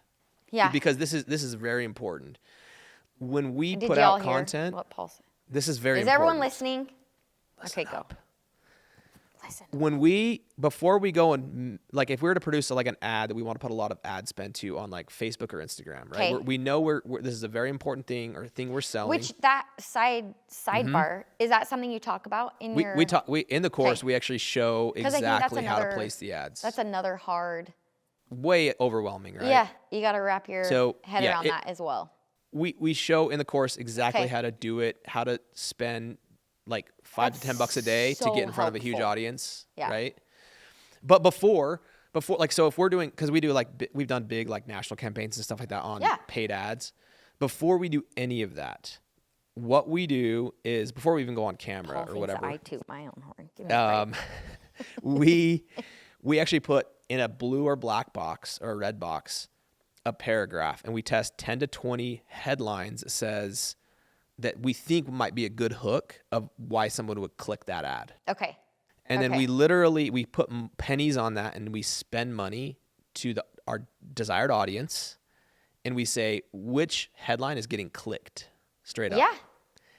Yeah. Because this is very important. When we Did put y'all out hear content, what Paul said? this is very Is important. everyone listening? Listen Okay, up. go. Listen. Before we go and, like, if we were to produce like an ad that we want to put a lot of ad spend to on like Facebook or Instagram, right? We know this is a very important thing or thing we're selling. Which that sidebar, is that something you talk about in your? We in the course we actually show exactly how to place the ads. That's another hard. Way overwhelming, right? Yeah, you got to wrap your head around that as well. We show in the course exactly how to do it, how to spend like $5 to $10 a day to get in front of a huge audience, right? But before like, so if we're doing, because we do like we've done big like national campaigns and stuff like that on paid ads. Before we do any of that, what we do is, before we even go on camera or whatever, I toot my own horn. Give me a break. we actually put in a blue or black box or a red box a paragraph, and we test 10 to 20 headlines that says that we think might be a good hook of why someone would click that ad. Okay. And then we put pennies on that, and we spend money to our desired audience, and we say which headline is getting clicked straight up. Yeah.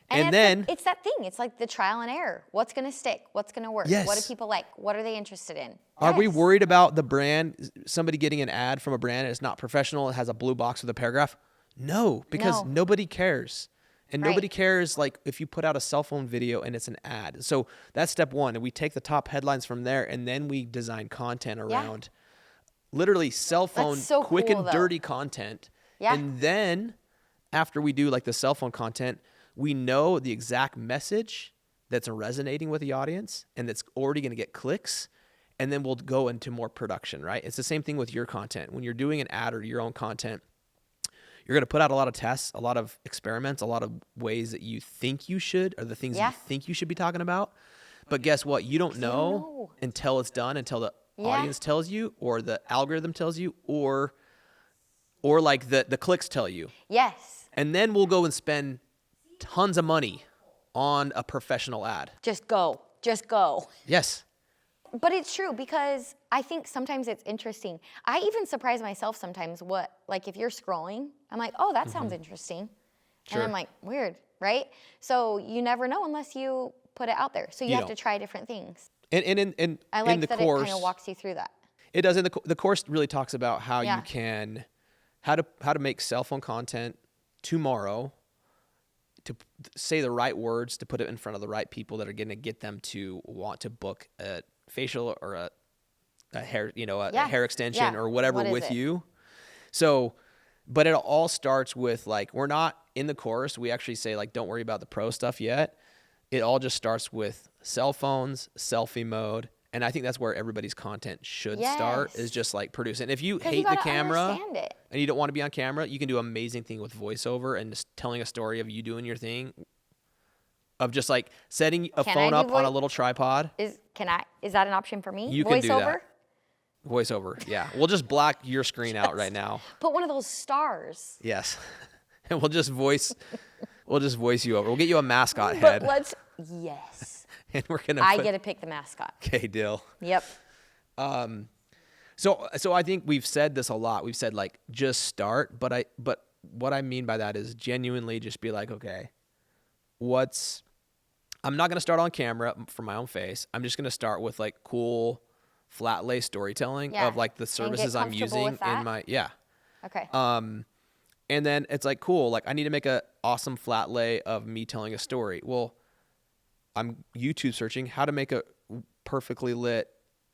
And then it's that thing. It's like the trial and error. What's going to stick? What's going to work? Yes. What do people like? What are they interested in? Are we worried about the brand, somebody getting an ad from a brand and it's not professional, it has a blue box with a paragraph? No, because nobody cares. And nobody cares, like, if you put out a cell phone video and it's an ad. So that's step one. And we take the top headlines from there, and then we design content around literally cell phone, quick and dirty content. Yeah. And then after we do like the cell phone content, we know the exact message that's resonating with the audience and that's already going to get clicks. And then we'll go into more production, right? It's the same thing with your content. When you're doing an ad or your own content, you're going to put out a lot of tests, a lot of experiments, a lot of ways that you think you should, or the things you think you should be talking about. But guess what? You don't know until it's done, until the audience tells you, or the algorithm tells you, or like the clicks tell you. Yes. And then we'll go and spend tons of money on a professional ad. Just go. Yes. But it's true, because I think sometimes it's interesting. I even surprise myself sometimes like if you're scrolling, I'm like, oh, that sounds interesting. Sure. And I'm like, weird, right? So you never know unless you put it out there. So you have to try different things. And I like in the that course, it kind of walks you through that. It does. The course really talks about how you can, how to make cell phone content tomorrow, to say the right words, to put it in front of the right people that are going to get them to want to book a facial or a hair, a hair extension or whatever with you. So, but it all starts with, like, we're not in the course. We actually say, like, don't worry about the pro stuff yet. It all just starts with cell phones, selfie mode. And I think that's where everybody's content should start, is just like producing. If you hate the camera and you don't want to be on camera, you can do amazing thing with voiceover and just telling a story of you doing your thing, of just like setting a phone up on a little tripod. Is that an option for me? You can do that. Voiceover, yeah. We'll just black your screen out right now. Put one of those stars. Yes. And we'll just voice you over. We'll get you a mascot head. But yes. And we're gonna. I get to pick the mascot. Okay, deal. Yep. So I think we've said this a lot. We've said like just start, but what I mean by that is genuinely just be like, okay, I'm not going to start on camera for my own face. I'm just going to start with like cool flat lay storytelling of like the services I'm using in my, Okay. And then it's like, cool, like I need to make a awesome flat lay of me telling a story. Well, I'm YouTube searching how to make a perfectly lit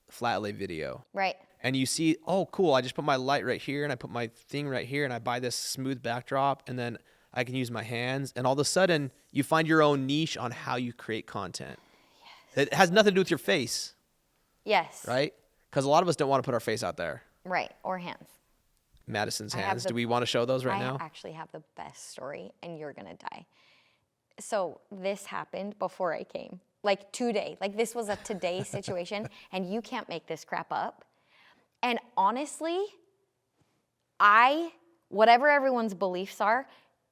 flat lay video. Right. And you see, oh, cool, I just put my light right here and I put my thing right here and I buy this smooth backdrop and then I can use my hands. And all of a sudden, you find your own niche on how you create content. Yes. It has nothing to do with your face. Yes. Right? Because a lot of us don't want to put our face out there. Right. Or hands. Madison's hands. Do we want to show those right now? I actually have the best story, and you're going to die. So this happened before I came. Like today. Like this was a today situation, and you can't make this crap up. And honestly, whatever everyone's beliefs are,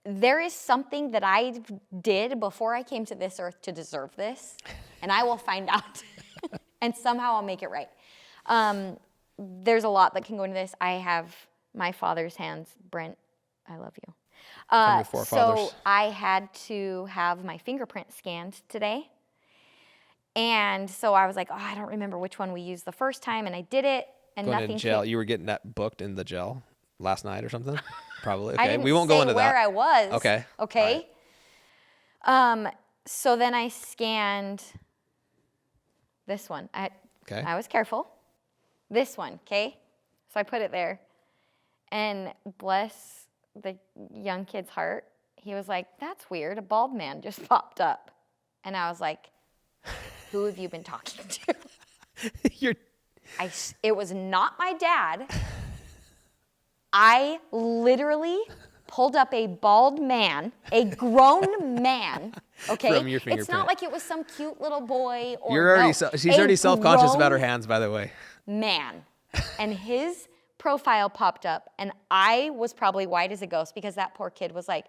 there is something that I did before I came to this earth to deserve this, and I will find out. And somehow I'll make it right. There's a lot that can go into this. I have my father's hands. Brent, I love you. From your forefathers. So I had to have my fingerprint scanned today. And so I was like, I don't remember which one we used the first time, and I did it, and going nothing in jail. came. You were getting that booked in the jail last night or something? Probably. I Okay. didn't We won't say go into where that. I was. Okay. Okay. Right. So then I scanned this one. Okay. I was careful. This one, okay? So I put it there. And bless the young kid's heart, he was like, that's weird. A bald man just popped up. And I was like, who have you been talking to? It was not my dad. I literally pulled up a bald man, a grown man, okay? From your fingerprint. It's not like it was some cute little boy or she's already self-conscious about her hands, by the way. Man. And his profile popped up, and I was probably white as a ghost because that poor kid was like,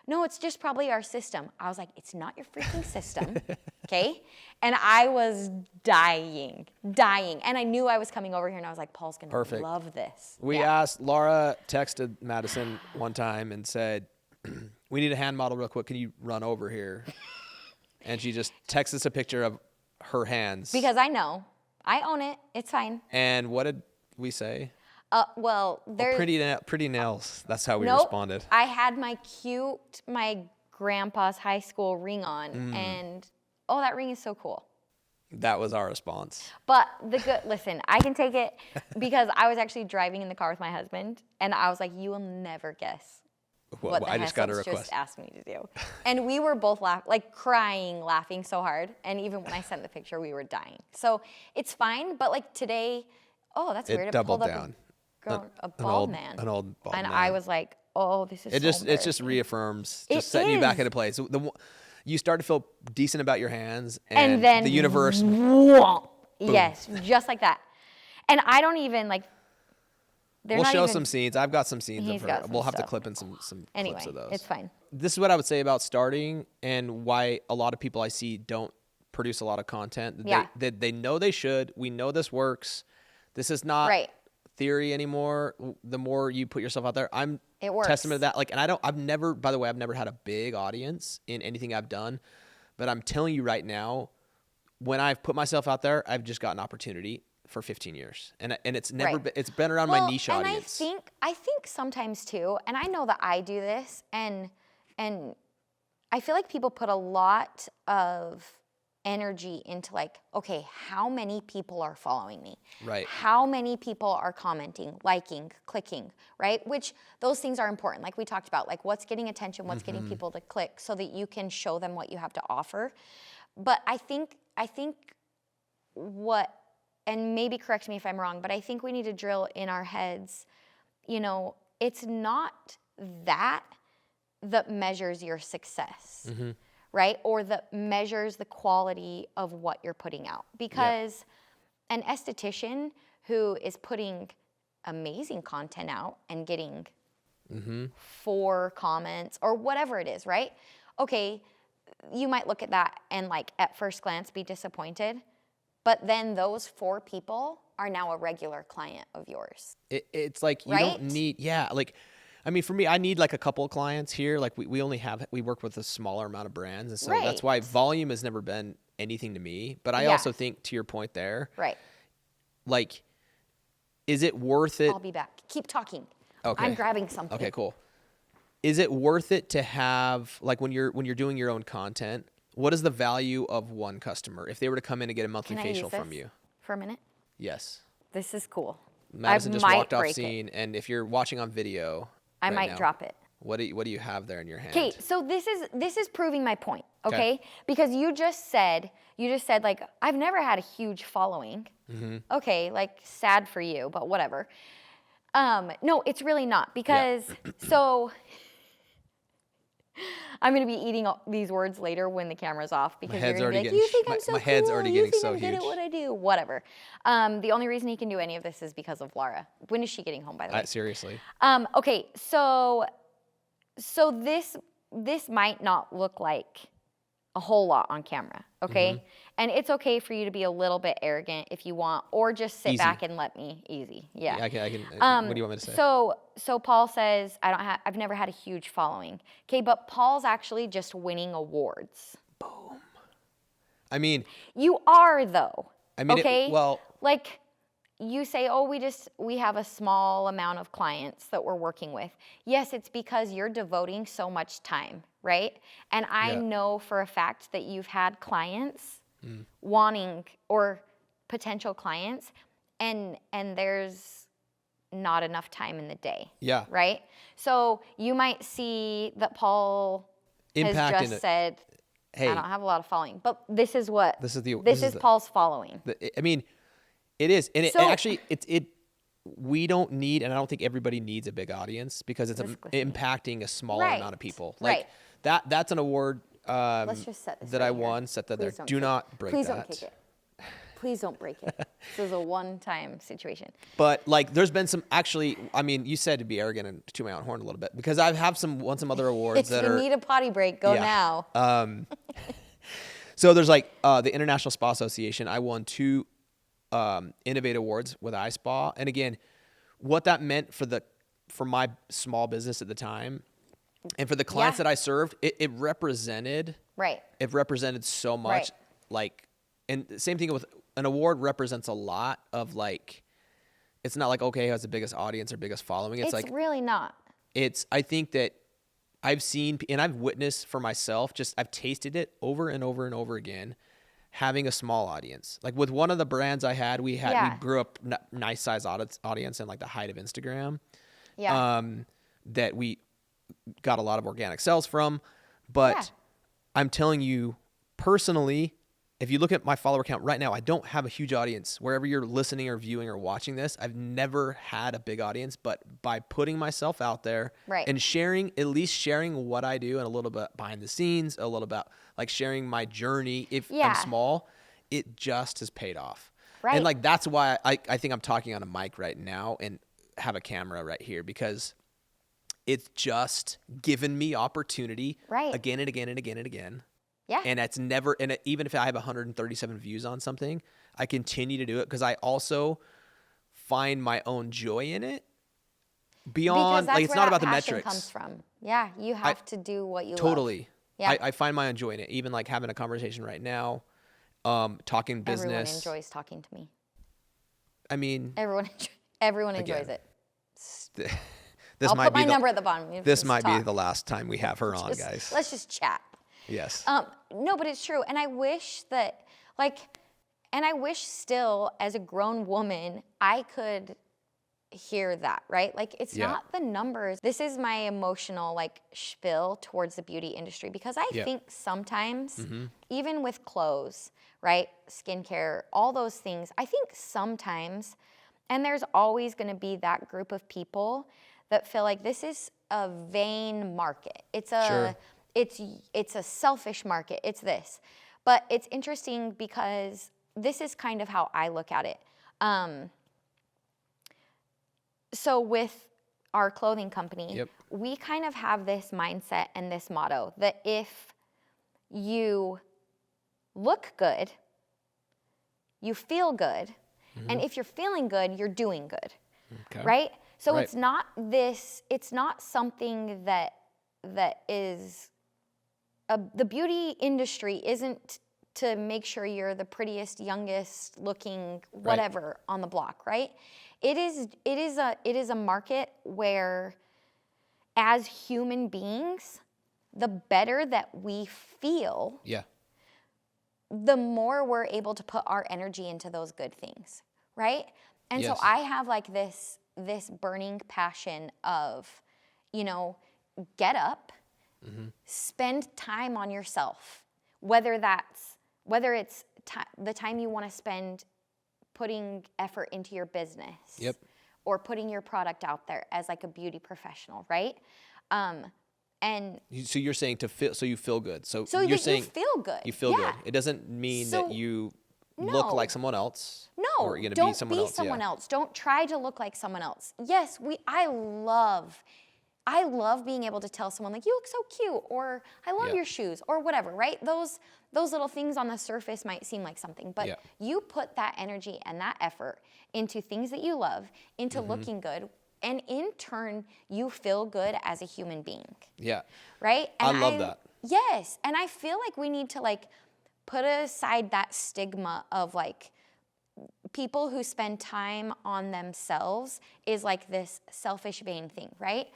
no, it's just probably our system. I was like, it's not your freaking system, okay? And I was dying. And I knew I was coming over here, and I was like, Paul's going to love this. Laura texted Madison one time and said, we need a hand model real quick. Can you run over here? And she just texted us a picture of her hands. Because I know. I own it. It's fine. And what did we say? Well, there's... pretty nails. That's how we responded. I had my grandpa's high school ring on, and that ring is so cool. That was our response. But listen, I can take it because I was actually driving in the car with my husband, and I was like, you will never guess what the Heslops just asked me to do. And we were both laughing so hard. And even when I sent the picture, we were dying. So it's fine, but like today, that's weird. It doubled down. A bald man. An old bald man. And I was like, this is it just reaffirms, just setting you back into place. You start to feel decent about your hands, and then the universe. Yes, just like that. And I don't even like. We'll show some scenes. I've got some scenes of her. We'll have to stuff. clip in some clips of those. It's fine. This is what I would say about starting and why a lot of people I see don't produce a lot of content. They know they should. We know this works. This is not theory anymore. The more you put yourself out there, it works. Testament to that. Like, and I've never had a big audience in anything I've done, but I'm telling you right now, when I've put myself out there, I've just got an opportunity for 15 years. And it's never been, it's been around my niche audience. And I think sometimes too, and I know that I do this, and I feel like people put a lot of energy into like, okay, how many people are following me? Right. How many people are commenting, liking, clicking, right? Which those things are important. Like we talked about, like what's getting attention, what's getting people to click so that you can show them what you have to offer. But I think and maybe correct me if I'm wrong, but I think we need to drill in our heads, it's not that measures your success, right? Or that measures the quality of what you're putting out. Because an esthetician who is putting amazing content out and getting 4 comments or whatever it is, right? Okay, you might look at that and like at first glance be disappointed. But then those 4 people are now a regular client of yours. It's like you don't need, like, I mean, for me, I need like a couple of clients here. Like we work with a smaller amount of brands. And so that's why volume has never been anything to me. But I also think, to your point there, like, is it worth it? I'll be back. Keep talking. Okay. I'm grabbing something. Okay, cool. Is it worth it to have, like, when you're doing your own content, what is the value of one customer if they were to come in and get a monthly facial from you? For a minute? Yes. This is cool. Madison just walked off scene, and if you're watching on video, I might drop it. What do you have there in your hand? Okay, so this is proving my point, okay? Because you just said like, I've never had a huge following. Okay, like, sad for you, but whatever. No, it's really not, because so I'm gonna be eating all these words later when the camera's off, because you're gonna be like, you think I'm so cool, head's already getting so I'm good at what I do, whatever. The only reason he can do any of this is because of Laura. When is she getting home, by the way? Seriously. Okay, so this might not look like a whole lot on camera, okay? And it's okay for you to be a little bit arrogant if you want, or just sit back and let me Yeah, I can. What do you want me to say? So Paul says, I've never had a huge following. Okay, but Paul's actually just winning awards. Boom. I mean, you are, though. I mean, okay? Well, like, you say, oh, we have a small amount of clients that we're working with. Yes, it's because you're devoting so much time, right? And I know for a fact that you've had clients wanting, or potential clients, and there's not enough time in the day. Yeah. Right? So you might see that Paul has just said, hey, I don't have a lot of following. But this is Paul's following. I mean, it is. And actually, we don't need, and I don't think everybody needs a big audience, because it's impacting a smaller amount of people. Like that's an award Let's just set this that I won. Set that there. Do not break that. Please don't kick it. Please don't break it. This is a one-time situation. But like, there's been some, actually, I mean, you said to be arrogant and to my own horn a little bit, because I have won some other awards that are. If you need a potty break, go now. So there's like the International Spa Association. I won 2 Innovate Awards with iSpa, and again, what that meant for my small business at the time, and for the clients that I served, it represented. Right. It represented so much, like, and same thing with an award represents a lot of, like, it's not like, okay, who has the biggest audience or biggest following. It's like, really not. I think that I've seen, and I've witnessed for myself, I've tasted it over and over and over again, having a small audience. Like with one of the brands I had, we grew up nice size audience and like the height of Instagram. Yeah. That we got a lot of organic sales from. But I'm telling you personally, if you look at my follower count right now, I don't have a huge audience. Wherever you're listening or viewing or watching this, I've never had a big audience, but by putting myself out there and at least sharing what I do and a little bit behind the scenes, a little bit like sharing my journey, if I'm small, it just has paid off. Right. And like, that's why I think I'm talking on a mic right now and have a camera right here, because it's just given me opportunity again and again and again and again. Yeah. And it's never, and even if I have 137 views on something, I continue to do it because I also find my own joy in it. Beyond, like, it's not about the metrics. Comes from. Yeah, you have to do what you love. Totally. Yeah. I find my own joy in it. Even like having a conversation right now, talking business. Everyone enjoys talking to me. I mean, everyone enjoys it. I'll put my number at the bottom. This might be the last time we have her on, guys. Let's just chat. Yes. No, but it's true. And I wish that, I wish still as a grown woman, I could hear that, right? Like, it's not the numbers. This is my emotional, spiel towards the beauty industry, because I think sometimes, even with clothes, right? Skincare, all those things, I think sometimes, and there's always going to be that group of people that feel like this is a vain market. It's a... It's a selfish market. It's this. But it's interesting because this is kind of how I look at it. So with our clothing company, we kind of have this mindset and this motto that if you look good, you feel good, And if you're feeling good, you're doing good. Okay. Right? So Right. it's not something that is, the beauty industry isn't to make sure you're the prettiest, youngest looking whatever on the block, right? It is a market where, as human beings, the better that we feel, Yeah. the more we're able to put our energy into those good things, right? And so Yes. I have like this burning passion of, get up, spend time on yourself, whether it's the time you want to spend putting effort into your business, Yep. or putting your product out there as like a beauty professional, right? And So you're saying to feel, so you feel good. So so you're that saying you feel good. you feel Yeah. good. It doesn't mean So- that you look No. like someone else. No, Or you're gonna don't be someone else. Yeah. else. Don't try to look like someone else. Yes, I love being able to tell someone like, you look so cute, or I love Yeah. your shoes, or whatever, right? Those little things on the surface might seem like something, but Yeah. you put that energy and that effort into things that you love, into looking good, and in turn, you feel good as a human being. Yeah. Right? I And love that. Yes. And I feel like we need to like put aside that stigma of like people who spend time on themselves is like this selfish, vain thing, right?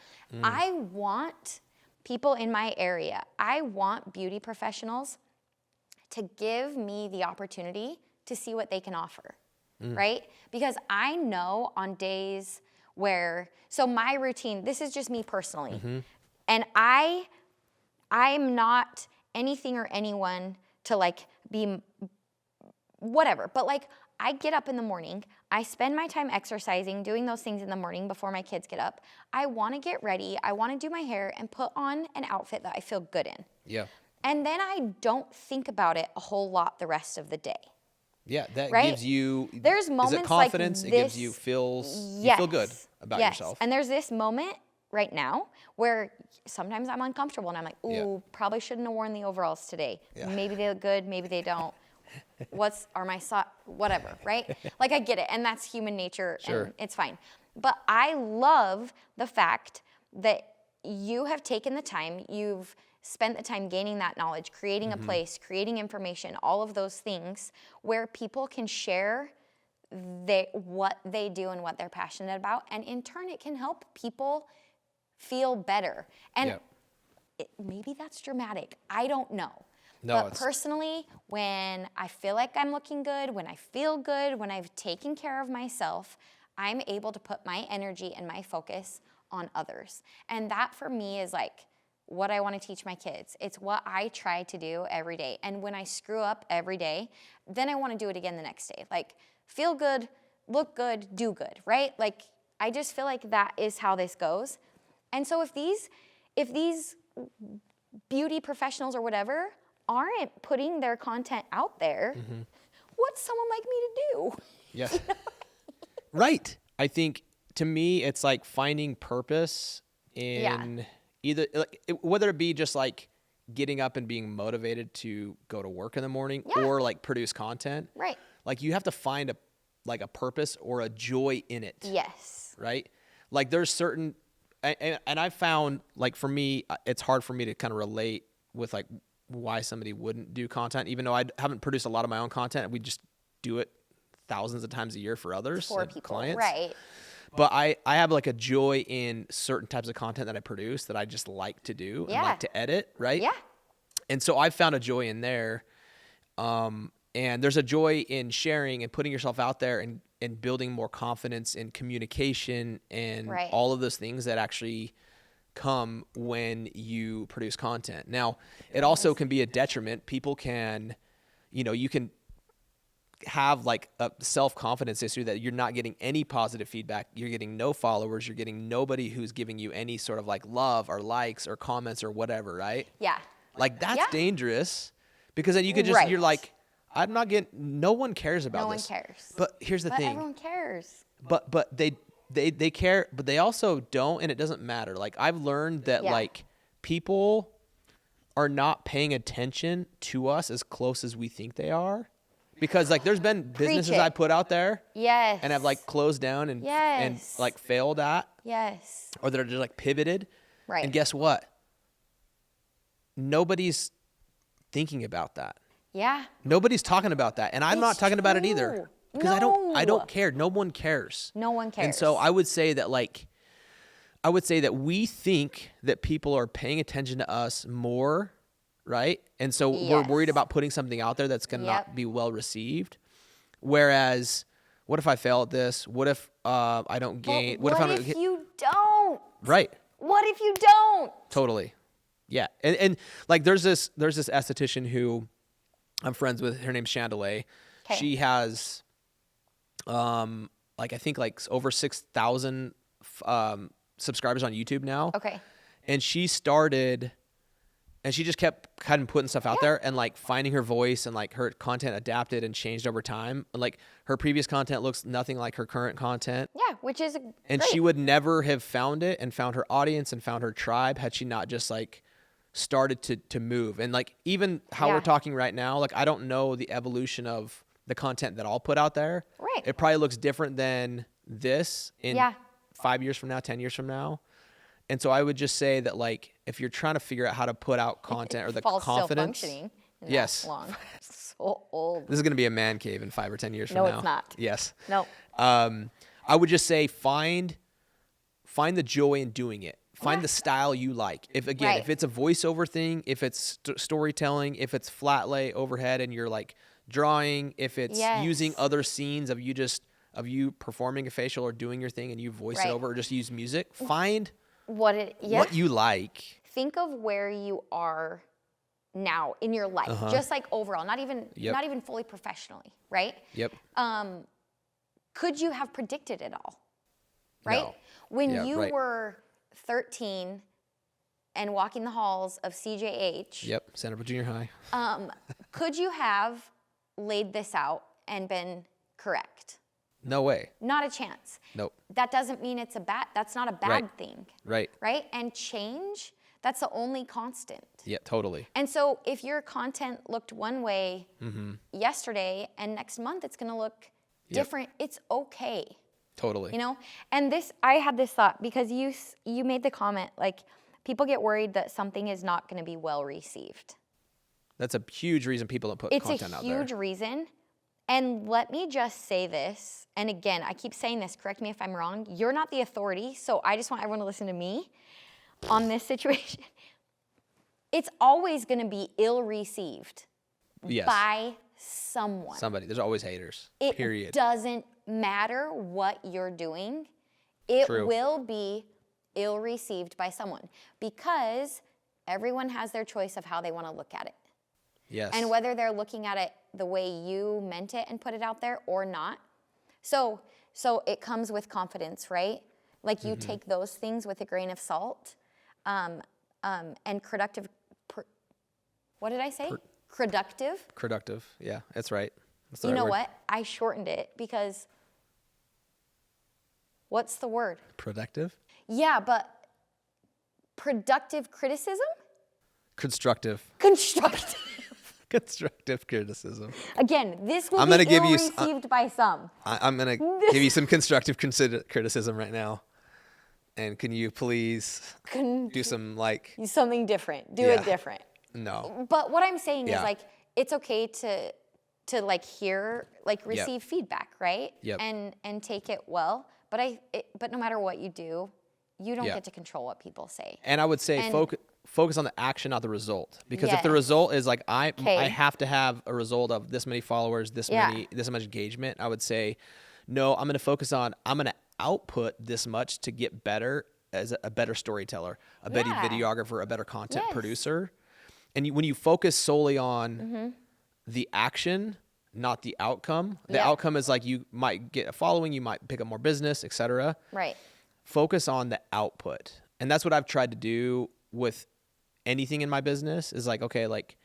I want people in my area, I want beauty professionals to give me the opportunity to see what they can offer, right? Because I know on days where, so my routine, this is just me personally, and I'm not anything or anyone to like be whatever, but like I get up in the morning, I spend my time exercising, doing those things in the morning before my kids get up. I want to get ready, I want to do my hair and put on an outfit that I feel good in. Yeah. And then I don't think about it a whole lot the rest of the day. Yeah. That Right? gives you. There's moments Is it like confidence? It gives you this- you feel good about yes. yourself. And there's this moment right now where sometimes I'm uncomfortable and I'm like, ooh, probably shouldn't have worn the overalls today. Yeah. Maybe they look good, maybe they don't. Whatever, right? Like I get it, and that's human nature, Sure. and it's fine. But I love the fact that you have taken the time, you've spent the time gaining that knowledge, creating a place, creating information, all of those things where people can share what they do and what they're passionate about, and in turn it can help people feel better. And Yeah. maybe that's dramatic, I don't know. No, But it's- personally, when I feel like I'm looking good, when I feel good, when I've taken care of myself, I'm able to put my energy and my focus on others. And that for me is like what I want to teach my kids. It's what I try to do every day. And when I screw up every day, then I want to do it again the next day. Like feel good, look good, do good, right? Like I just feel like that is how this goes. And so if these beauty professionals or whatever aren't putting their content out there, what's someone like me to do? Yes. Right. I think to me, it's like finding purpose in either, like, whether it be just like getting up and being motivated to go to work in the morning or like produce content. Right. Like you have to find a purpose or a joy in it. Yes. Right. Like there's certain, and I've found like for me, it's hard for me to kind of relate with like why somebody wouldn't do content, even though I haven't produced a lot of my own content. We just do it thousands of times a year for others, For and people. clients. Right. But I have like a joy in certain types of content that I produce that I just like to do and Yeah. like to edit, right? Yeah. And so I've found a joy in there. And there's a joy in sharing and putting yourself out there and building more confidence in communication and Right. all of those things that actually come when you produce content. Now, it also can be a detriment. People can, you can have like a self-confidence issue that you're not getting any positive feedback. You're getting no followers. You're getting nobody who's giving you any sort of like love or likes or comments or whatever, right? Yeah. Like that's Yeah. dangerous because then you could just, Right. you're like, no one cares about No one this. cares. But here's the But thing. everyone cares. But they care, but they also don't, and it doesn't matter. Like I've learned that Yeah. like people are not paying attention to us as close as we think they are, Because like there's been businesses it. I put out there Yes. and have like closed down and Yes. like failed at, Yes. or that are just like pivoted. Right. And guess what? Nobody's thinking about that. Yeah. Nobody's talking about that. And I'm not It's talking about it either. true. Because I No. don't care. No one cares. No one cares. And so I would say that we think that people are paying attention to us more, right? And so we're Yes. worried about putting something out there that's going to Yep. not be well received. Whereas, what if I fail at this? What if I don't gain? But what if you don't? Right. What if you don't? Totally. Yeah. And like there's this esthetician who I'm friends with. Her name's Chandelier. 'Kay. She has like I think like over 6,000 subscribers on YouTube now. Okay. And she started, and she just kept kind of putting stuff out there and like finding her voice, and like her content adapted and changed over time. Like her previous content looks nothing like her current content. Yeah, which is And great. she would never have found it and found her audience and found her tribe had she not just like started to move. And like even how Yeah. we're talking right now, like I don't know the evolution of the content that I'll put out there. Right. It probably looks different than this in Yeah. 5 years from now, 10 years from now. And so I would just say that like if you're trying to figure out how to put out content or the Falls confidence. still functioning. in that Yes. Long. So old. This is going to be a man cave in 5 or 10 years from No, now. it's not. Yes. No. I would just say find the joy in doing it. Find Yeah. the style you like. If again, Right. if it's a voiceover thing, if it's storytelling, if it's flat lay overhead and you're like drawing, if it's Yes. using other scenes of you performing a facial or doing your thing and you voice it Right. over, or just use music. Find What you like. Think of where you are now in your life, just like overall, not even fully professionally, right? Yep. Could you have predicted it all? Right? No. When Yeah, you right. were 13 and walking the halls of CJH, Yep. Centerville Junior High. could you have laid this out and been correct? No way. Not a chance. Nope. That doesn't mean that's not a bad Right. thing, Right. right? And change, that's the only constant. Yeah, totally. And so if your content looked one way Mm-hmm. yesterday and next month it's going to look different, it's okay. Totally. You know? And I had this thought because you made the comment like people get worried that something is not going to be well received. That's a huge reason people don't put It's content a out there. huge reason. And let me just say this, and again, I keep saying this, correct me if I'm wrong. You're not the authority, so I just want everyone to listen to me on this situation. It's always going to be ill-received Yes. by someone. Somebody. There's always haters. It Period. doesn't matter what you're doing. It True. will be ill-received by someone because everyone has their choice of how they want to look at it. Yes. And whether they're looking at it the way you meant it and put it out there or not. So it comes with confidence, right? Like you take those things with a grain of salt, and productive. What did I say? Productive. Productive. Yeah, that's right. That's the You right know word. what? I shortened it because what's the word? Productive? Yeah, but productive criticism? Constructive. Constructive. Constructive criticism. Again, this will I'm be gonna give you ill-received by some. I'm going to give you some constructive criticism right now. And can you please do some like, Something different. Do Yeah. it different. no. But what I'm saying is Yeah. like it's okay to like hear, like receive feedback, right? Yep. And take it well. But but no matter what you do, you don't Yeah. get to control what people say. And I would say And- focus on the action, not the result. Because if the Yes. result is like I Okay. have to have a result of this many followers, this much engagement, I would say, no, I'm going to focus on I'm going to output this much to get better as a better storyteller, a better Yeah. videographer, a better content Yes. producer. And when you focus solely on Mm-hmm. the action, not the outcome, the Yeah. outcome is like you might get a following, you might pick up more business, etc. Right. Focus on the output. And that's what I've tried to do with anything in my business is like, okay, like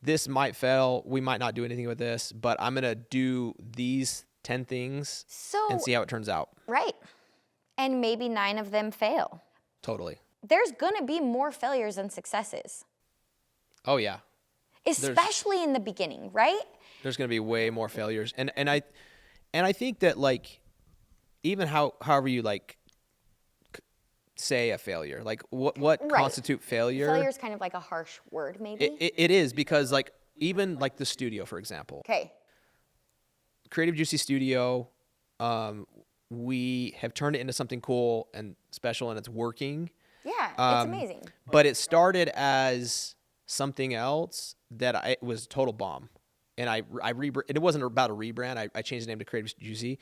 this might fail. We might not do anything with this, but I'm going to do these 10 things So and see how it turns out. right. And maybe 9 of them fail. Totally. There's gonna be more failures than successes. Oh yeah. Especially in the beginning, right? There's going to be way more failures. And I think that like, even however you like say a failure, like what Right. constitute failure? Failure is kind of like a harsh word, maybe. It is, because like even like the studio, for example, Okay. Creative Juicy Studio, we have turned it into something cool and special, and it's working. Yeah, it's amazing. But it started as something else that it was a total bomb. And it wasn't about a rebrand. I changed the name to Creative Juicy,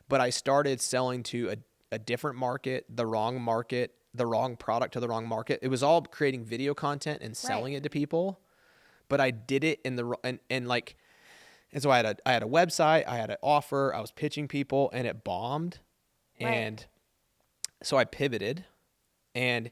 but I started selling to a different market, the wrong product to the wrong market. It was all creating video content and selling it to people, but I did it in the and so I had a website, I had an offer, I was pitching people, and it bombed. Right. And so I pivoted, and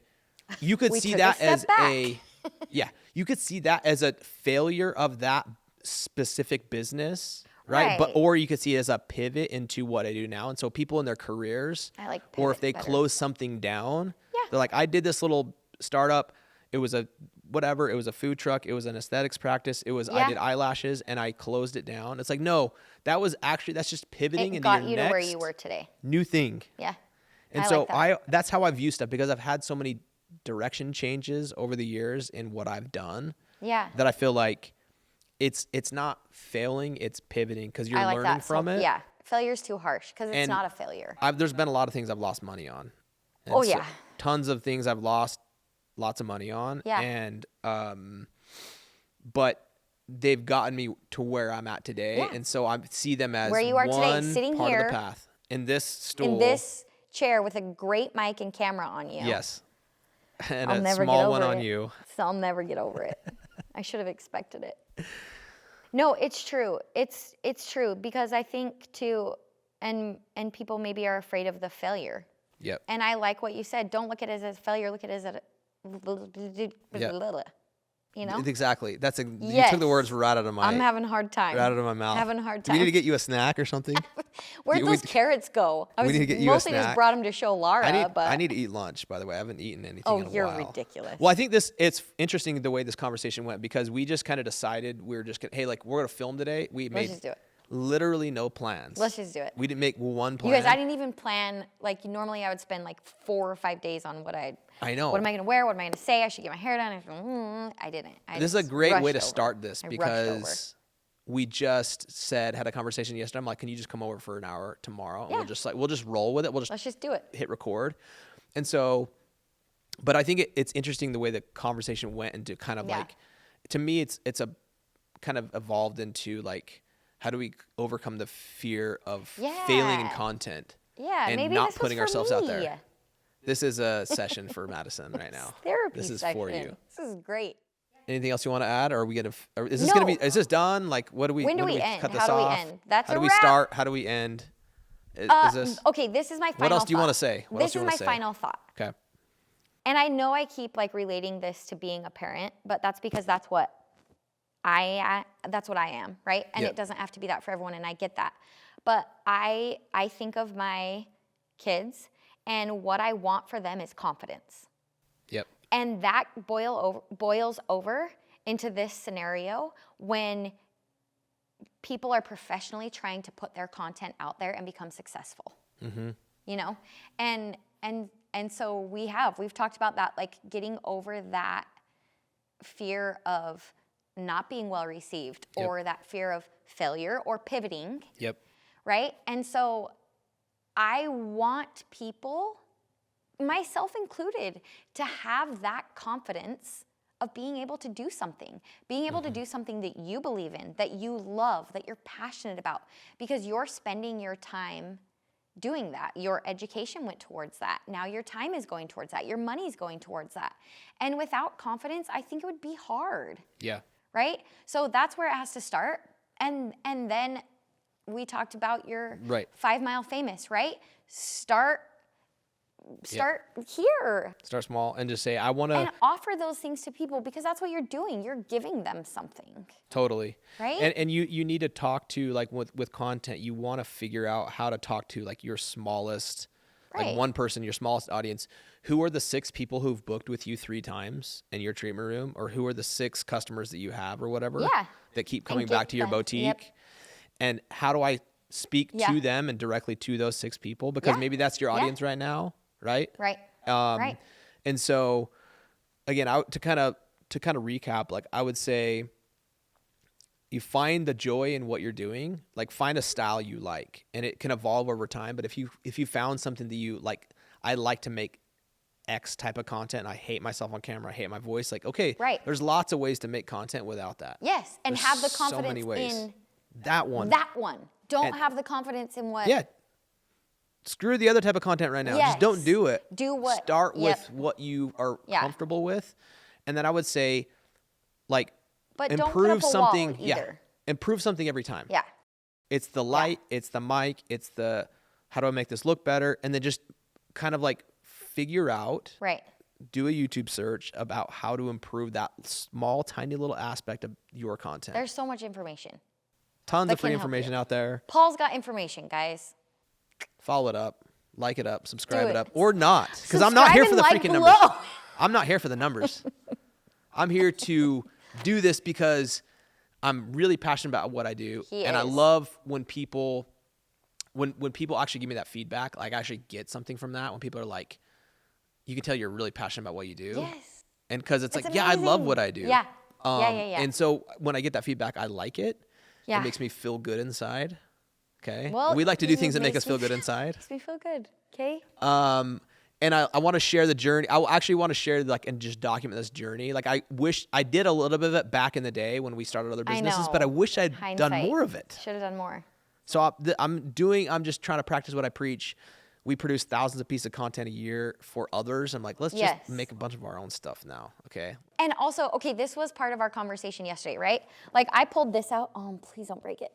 you could We see took a that step as back. you could see that as a failure of that specific business, right? But Right. or you could see it as a pivot into what I do now. And so people in their careers, I like or if pivot they better. close something down, Yeah. they're like, I did this little startup. It was a whatever. It was a food truck. It was an aesthetics practice. I Yeah. did eyelashes and I closed it down. It's like, no, that's just pivoting It into got your you to where you next were today. new thing. Yeah. And I so like that. that's how I view stuff, because I've had so many direction changes over the years in what I've done, Yeah. that I feel like it's not failing, it's pivoting, because you're I like learning that. from it. Yeah. Failure's too harsh because it's And not a failure. There's been a lot of things I've lost money on. And Oh, yeah. Tons of things I've lost lots of money on. Yeah. And but they've gotten me to where I'm at today. Yeah. And so I see them as Where you are today, one sitting part here of the path. In this stool. In this chair with a great mic and camera on you. Yes. And I'll a never small get one over on it. you. So I'll never get over it. I should have expected it. No, it's true. It's true, because I think too, and people maybe are afraid of the failure. Yep. And I like what you said. Don't look at it as a failure. Look at it as a, you know. Exactly. You took Yes. the words right out of my I'm having a hard time. right out of my mouth. Having a hard Do we need time. to get you a snack or something? Where'd we- those carrots go? I we was need to get you a mostly just snack. brought them to show Laura, but I need to eat lunch, by the way. I haven't eaten anything Oh, in a you're while. ridiculous. Well, I think it's interesting the way this conversation went, because we just kind of decided we were just gonna, hey, like, we're gonna film today. We made just do it. literally no plans. Let's just do it. We didn't make one plan. You guys, I didn't even plan. Like normally, I would spend like 4 or 5 days on what I know. What am I going to wear? What am I going to say? I should get my hair done. I didn't. This is a just great way rushed to over. start this, I rushed over. because we just had a conversation yesterday. I'm like, can you just come over for an hour tomorrow? And Yeah. we'll just roll with it. We'll Let's just do it. hit record. And so, but I think it's interesting the way the conversation went into kind of Yeah. like, to me, it's a kind of evolved into like, how do we overcome the fear of failing in Yeah. content Yeah, and maybe not this was putting for ourselves out me. there? This is a session for Madison right now. Therapy This is session. for you. This is great. Anything else you want to add? Or are we gonna? Is this gonna be? No. Is this done? Like, what do we? When do when we end? Cut this How do we off? end? That's How a do we wrap. start? How do we end? Is this? Okay, this is my final What else do you thought. want to say? What else This do is you my wanna say? final thought. Okay. And I know I keep like relating this to being a parent, but that's because that's what I am, right? And Yep. it doesn't have to be that for everyone, and I get that. But I think of my kids, and what I want for them is confidence. Yep. And that boils over into this scenario when people are professionally trying to put their content out there and become successful. Mm-hmm. You know, and so we've talked about that, like getting over that fear of not being well received, Yep. or that fear of failure or pivoting, Yep. right? And so I want people, myself included, to have that confidence of being able to do something, being able to do something that you believe in, that you love, that you're passionate about, because you're spending your time doing that. Your education went towards that. Now your time is going towards that. Your money's going towards that. And without confidence, I think it would be hard, Yeah. right? So that's where it has to start. And then we talked about your Right. 5 Mile Famous, right? Start here Start small and just say, I want to. and offer those things to people, because that's what you're doing. You're giving them something. Totally. Right? And you need to talk to, like, with content, you want to figure out how to talk to like your smallest, like Right. one person, your smallest audience. Who are the 6 people who've booked with you 3 times in your treatment room, or who are the 6 customers that you have or whatever Yeah. that keep coming get back to your them. boutique? Yep. and how do I speak Yeah. to them and directly to those 6 people? Because Yeah. maybe that's your Yeah. audience right now, right? Right. Um, Right. And so, again, to kind of recap, like I would say, you find the joy in what you're doing. Like find a style you like, and it can evolve over time. But if you found something that you like, I like to make X type of content. I hate myself on camera. I hate my voice. Like, okay, Right. there's lots of ways to make content without that. Yes, and There's have the so confidence many ways. in That one. that one. Don't And- have the confidence in what. Yeah. Screw the other type of content right now. Just don't Yes. do it. Do what- Start yep. with what you are Yeah. comfortable with. And then I would say, like, But don't put improve up a something. wall Yeah. either. Improve something every time. Yeah. It's the light, it's the mic, it's the how do I make this look better? And then just kind of like figure out, Right. do a YouTube search about how to improve that small, tiny little aspect of your content. There's so much information. Tons that of free can help information you. out there. Paul's got information, guys. Follow it up, like it up, subscribe Do it it. up, or not. Because I'm not Subscribe here and for the like freaking below. numbers. I'm not here for the numbers. I'm here to do this because I'm really passionate about what I do. He and I is. love when people when people actually give me that feedback, like I actually get something from that when people are like, you can tell you're really passionate about what you do. Yes. And because it's It's like, yeah, I love amazing. what I do. Yeah. Yeah. And so when I get that feedback, I like it. Yeah. It makes me feel good inside. Okay. Well, We like to do it things that make makes us feel me- good inside. Makes me feel good. Okay. And I want to share the journey. I actually want to share like and just document this journey. Like I wish I did a little bit of it back in the day when we started other businesses, but I know. wish I'd done Hindsight. more of it. Should have done more. So I'm just trying to practice what I preach. We produce thousands of pieces of content a year for others. I'm like, let's Yes. just make a bunch of our own stuff now. Okay. And also, okay, this was part of our conversation yesterday, right? Like I pulled this out. Oh, please don't break it.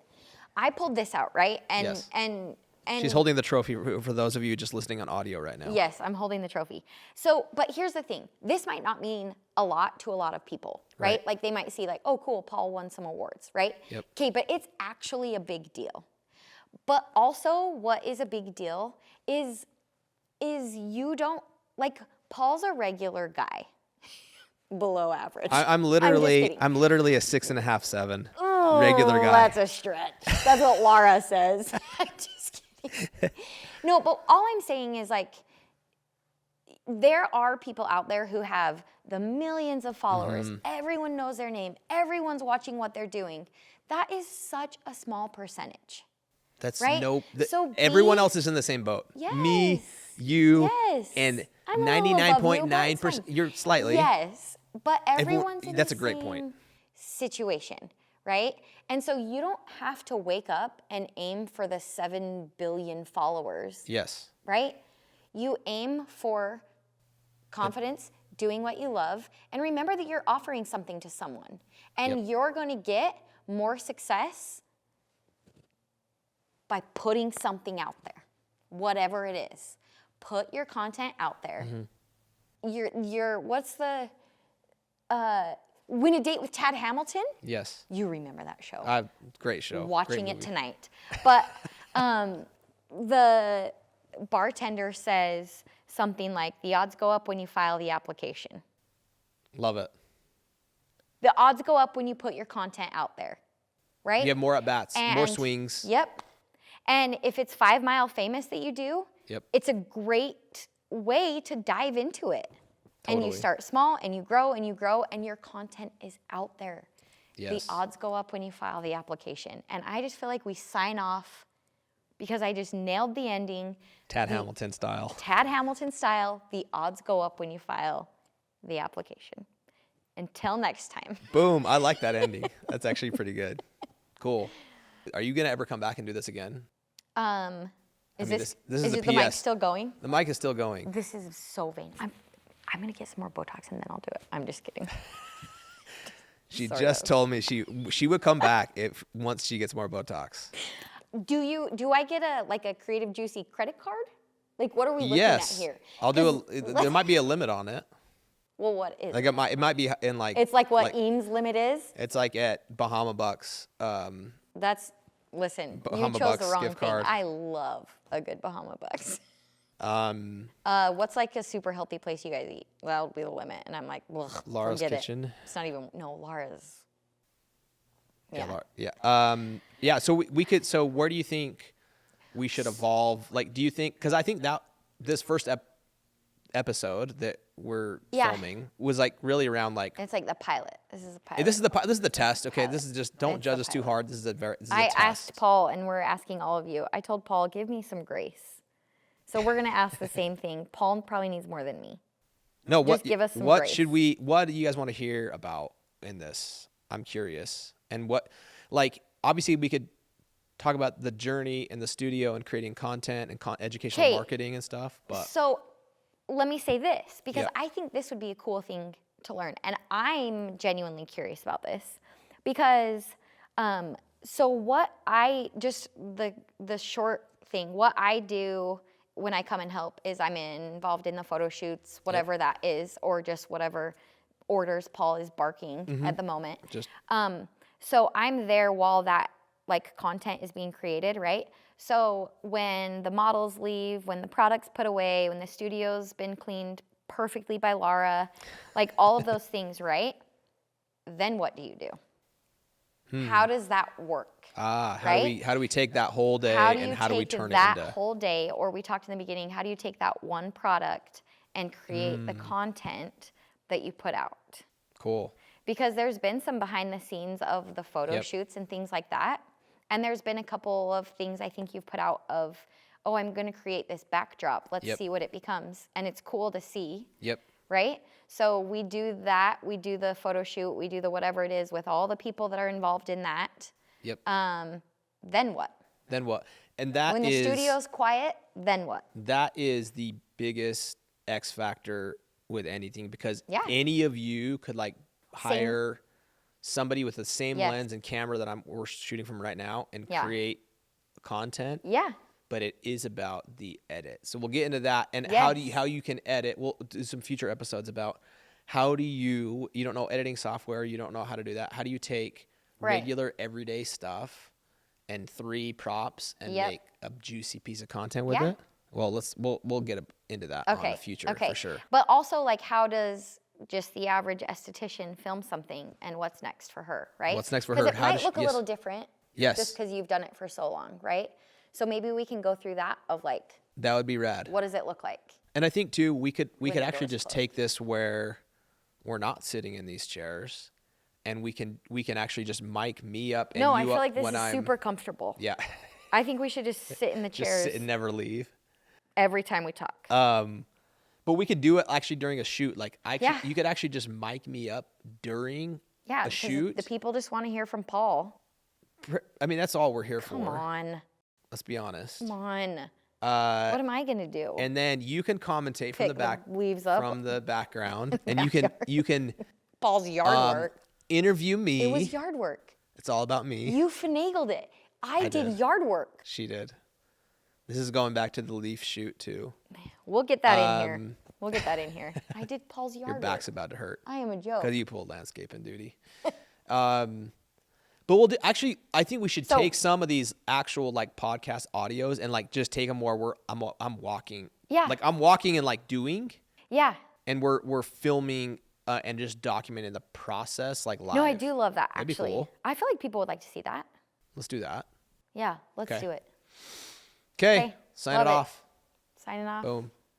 I pulled this out, right? And Yes. and She's holding the trophy for those of you just listening on audio right now. Yes, I'm holding the trophy. So, but here's the thing. This might not mean a lot to a lot of people, right? Right. Like they might see like, oh, cool, Paul won some awards, right? Yep. Okay, but it's actually a big deal. But also what is a big deal is you don't, like Paul's a regular guy. Below average. I'm just literally kidding. I'm literally a 6.5, 7. Regular guy. That's a stretch. That's what Laura says. I'm just kidding. No, but all I'm saying is like, there are people out there who have the millions of followers. Mm-hmm. Everyone knows their name. Everyone's watching what they're doing. That is such a small percentage. That's Right? So everyone be- else is in the same boat. Me, Yes. you, Yes. and I'm a little above you, but it's 99.9%. fine. You're slightly. Yes, but everyone's in that's the a great same point. situation, right? And so you don't have to wake up and aim for the 7 billion followers, Yes. right? You aim for confidence, doing what you love, and remember that you're offering something to someone. And Yep. you're going to get more success by putting something out there, whatever it is. Put your content out there. Your what's the Win a Date with Tad Hamilton? Yes. You remember that show. Great show. Watching Great it movie. tonight. But the bartender says something like, the odds go up when you file the application. Love it. The odds go up when you put your content out there, right? You have more at bats, more And- swings. Yep. And if it's 5 Mile Famous that you do, Yep. it's a great way to dive into it. And you Totally. start small and you grow and you grow and your content is out there. Yes. The odds go up when you file the application. And I just feel like we sign off because I just nailed the ending. Tad Hamilton style. Tad Hamilton style, the odds go up when you file the application. Until next time. Boom. I like that ending. That's actually pretty good. Cool. Are you going to ever come back and do this again? Is mean, this, this is a the mic PS. still going? The mic is still going. This is so vain. I'm gonna get some more Botox and then I'll do it. I'm just kidding. She Sort just of. told me she would come back if once she gets more Botox. Do I get a Creative Juicy credit card? Like what are we looking Yes. at here? I'll do 'Cause there might be a limit on it. Well, what is Like it? it might be in like It's like what Eames limit is. it's like at Bahama Bucks. Listen, Bahama you chose Bucks the wrong gift thing. card. I love a good Bahama Bucks. Um, What's like a super healthy place you guys eat? That would be the limit. And I'm like, ugh, Laura's forget Kitchen. It. It's not even, no, Laura's. Yeah. So we could. So where do you think we should evolve? Like, do you think? Because I think that this first episode that we're filming was like really around like. It's like the pilot. This is a pilot. This is the test. Okay, Pilot. this is just don't It's judge the us too pilot. hard. This is a I test. asked Paul, and we're asking all of you. I told Paul, give me some grace. So we're gonna ask the same thing. Paul probably needs more than me. No, Just give us some what grace. should we? What do you guys want to hear about in this? I'm curious. And what, like, obviously we could talk about the journey in the studio and creating content and educational Okay. marketing and stuff. But So let me say this, because Yeah. I think this would be a cool thing to learn. And I'm genuinely curious about this because, so what I, just the short thing, what I do when I come and help is I'm involved in the photo shoots, whatever that is, or just whatever orders Paul is barking at the moment. just So I'm there while that like content is being created, right? So when the models leave, when the product's put away, when the studio's been cleaned perfectly by Laura, like all of those things, right? Then what do you do? How does that work? how do we take that whole day How do you and how do we take turn that it into? whole day, or we talked in the beginning, how do you take that one product and create the content that you put out? Cool. Because there's been some behind the scenes of the photo Yep. shoots and things like that. And there's been a couple of things I think you've put out of, oh, I'm going to create this backdrop. Let's Yep. see what it becomes. And it's cool to see, Yep. right? So we do that. We do the photo shoot. We do the whatever it is with all the people that are involved in that. Yep. Then what? Then what? And that When the is studio's quiet, then what? that is the biggest X factor with anything, because Yeah. any of you could like hire somebody with the same Yes. lens and camera that we're shooting from right now and Yeah. create content. Yeah. But it is about the edit. So we'll get into that and Yes. how you can edit. We'll do some future episodes about how do you don't know editing software, you don't know how to do that. How do you take Right. regular everyday stuff and 3 props and Yep. make a juicy piece of content with Yeah. it? Well, we'll get into that on the future for sure. But also, like, how does just the average esthetician film something, and what's next for her, right? What's next for 'Cause her? it How might does she- look a yes. little different, Yes. just because you've done it for so long, right? So maybe we can go through that of like, That would be rad. what does it look like? And I think too, we could the actually doors just closed. take this where we're not sitting in these chairs, and we can actually just mic me up and No, you I feel up like this when is I'm super comfortable. yeah, I think we should just sit in the just chairs sit and never leave. every time we talk. But we could do it actually during a shoot. Like Yeah. you could actually just mic me up during Yeah, a because shoot. the people just want to hear from Paul. I mean, that's all we're here Come for. on, Let's be honest. come on. What am I gonna do? And then you can commentate from Pick the back, leaves up. from the background, and you can Paul's yard work. interview me. It was yard work. It's all about me. You finagled it. I did did. yard work. She did. This is going back to the leaf shoot too. We'll get that in here. We'll get that in here. I did Paul's yard Your work. back's about to hurt I am a joke. because you pulled landscaping duty. But we'll do, actually, I think we should So- take some of these actual like podcast audios and like just take them where I'm walking. Yeah. Like I'm walking and like doing, Yeah. and we're filming and just documenting the process like live. No, I do love that That'd be actually. cool. I feel like people would like to see that. Let's do that. Yeah, let's Okay. do it. Okay. Okay, Sign love it it. off. Signing off. Boom.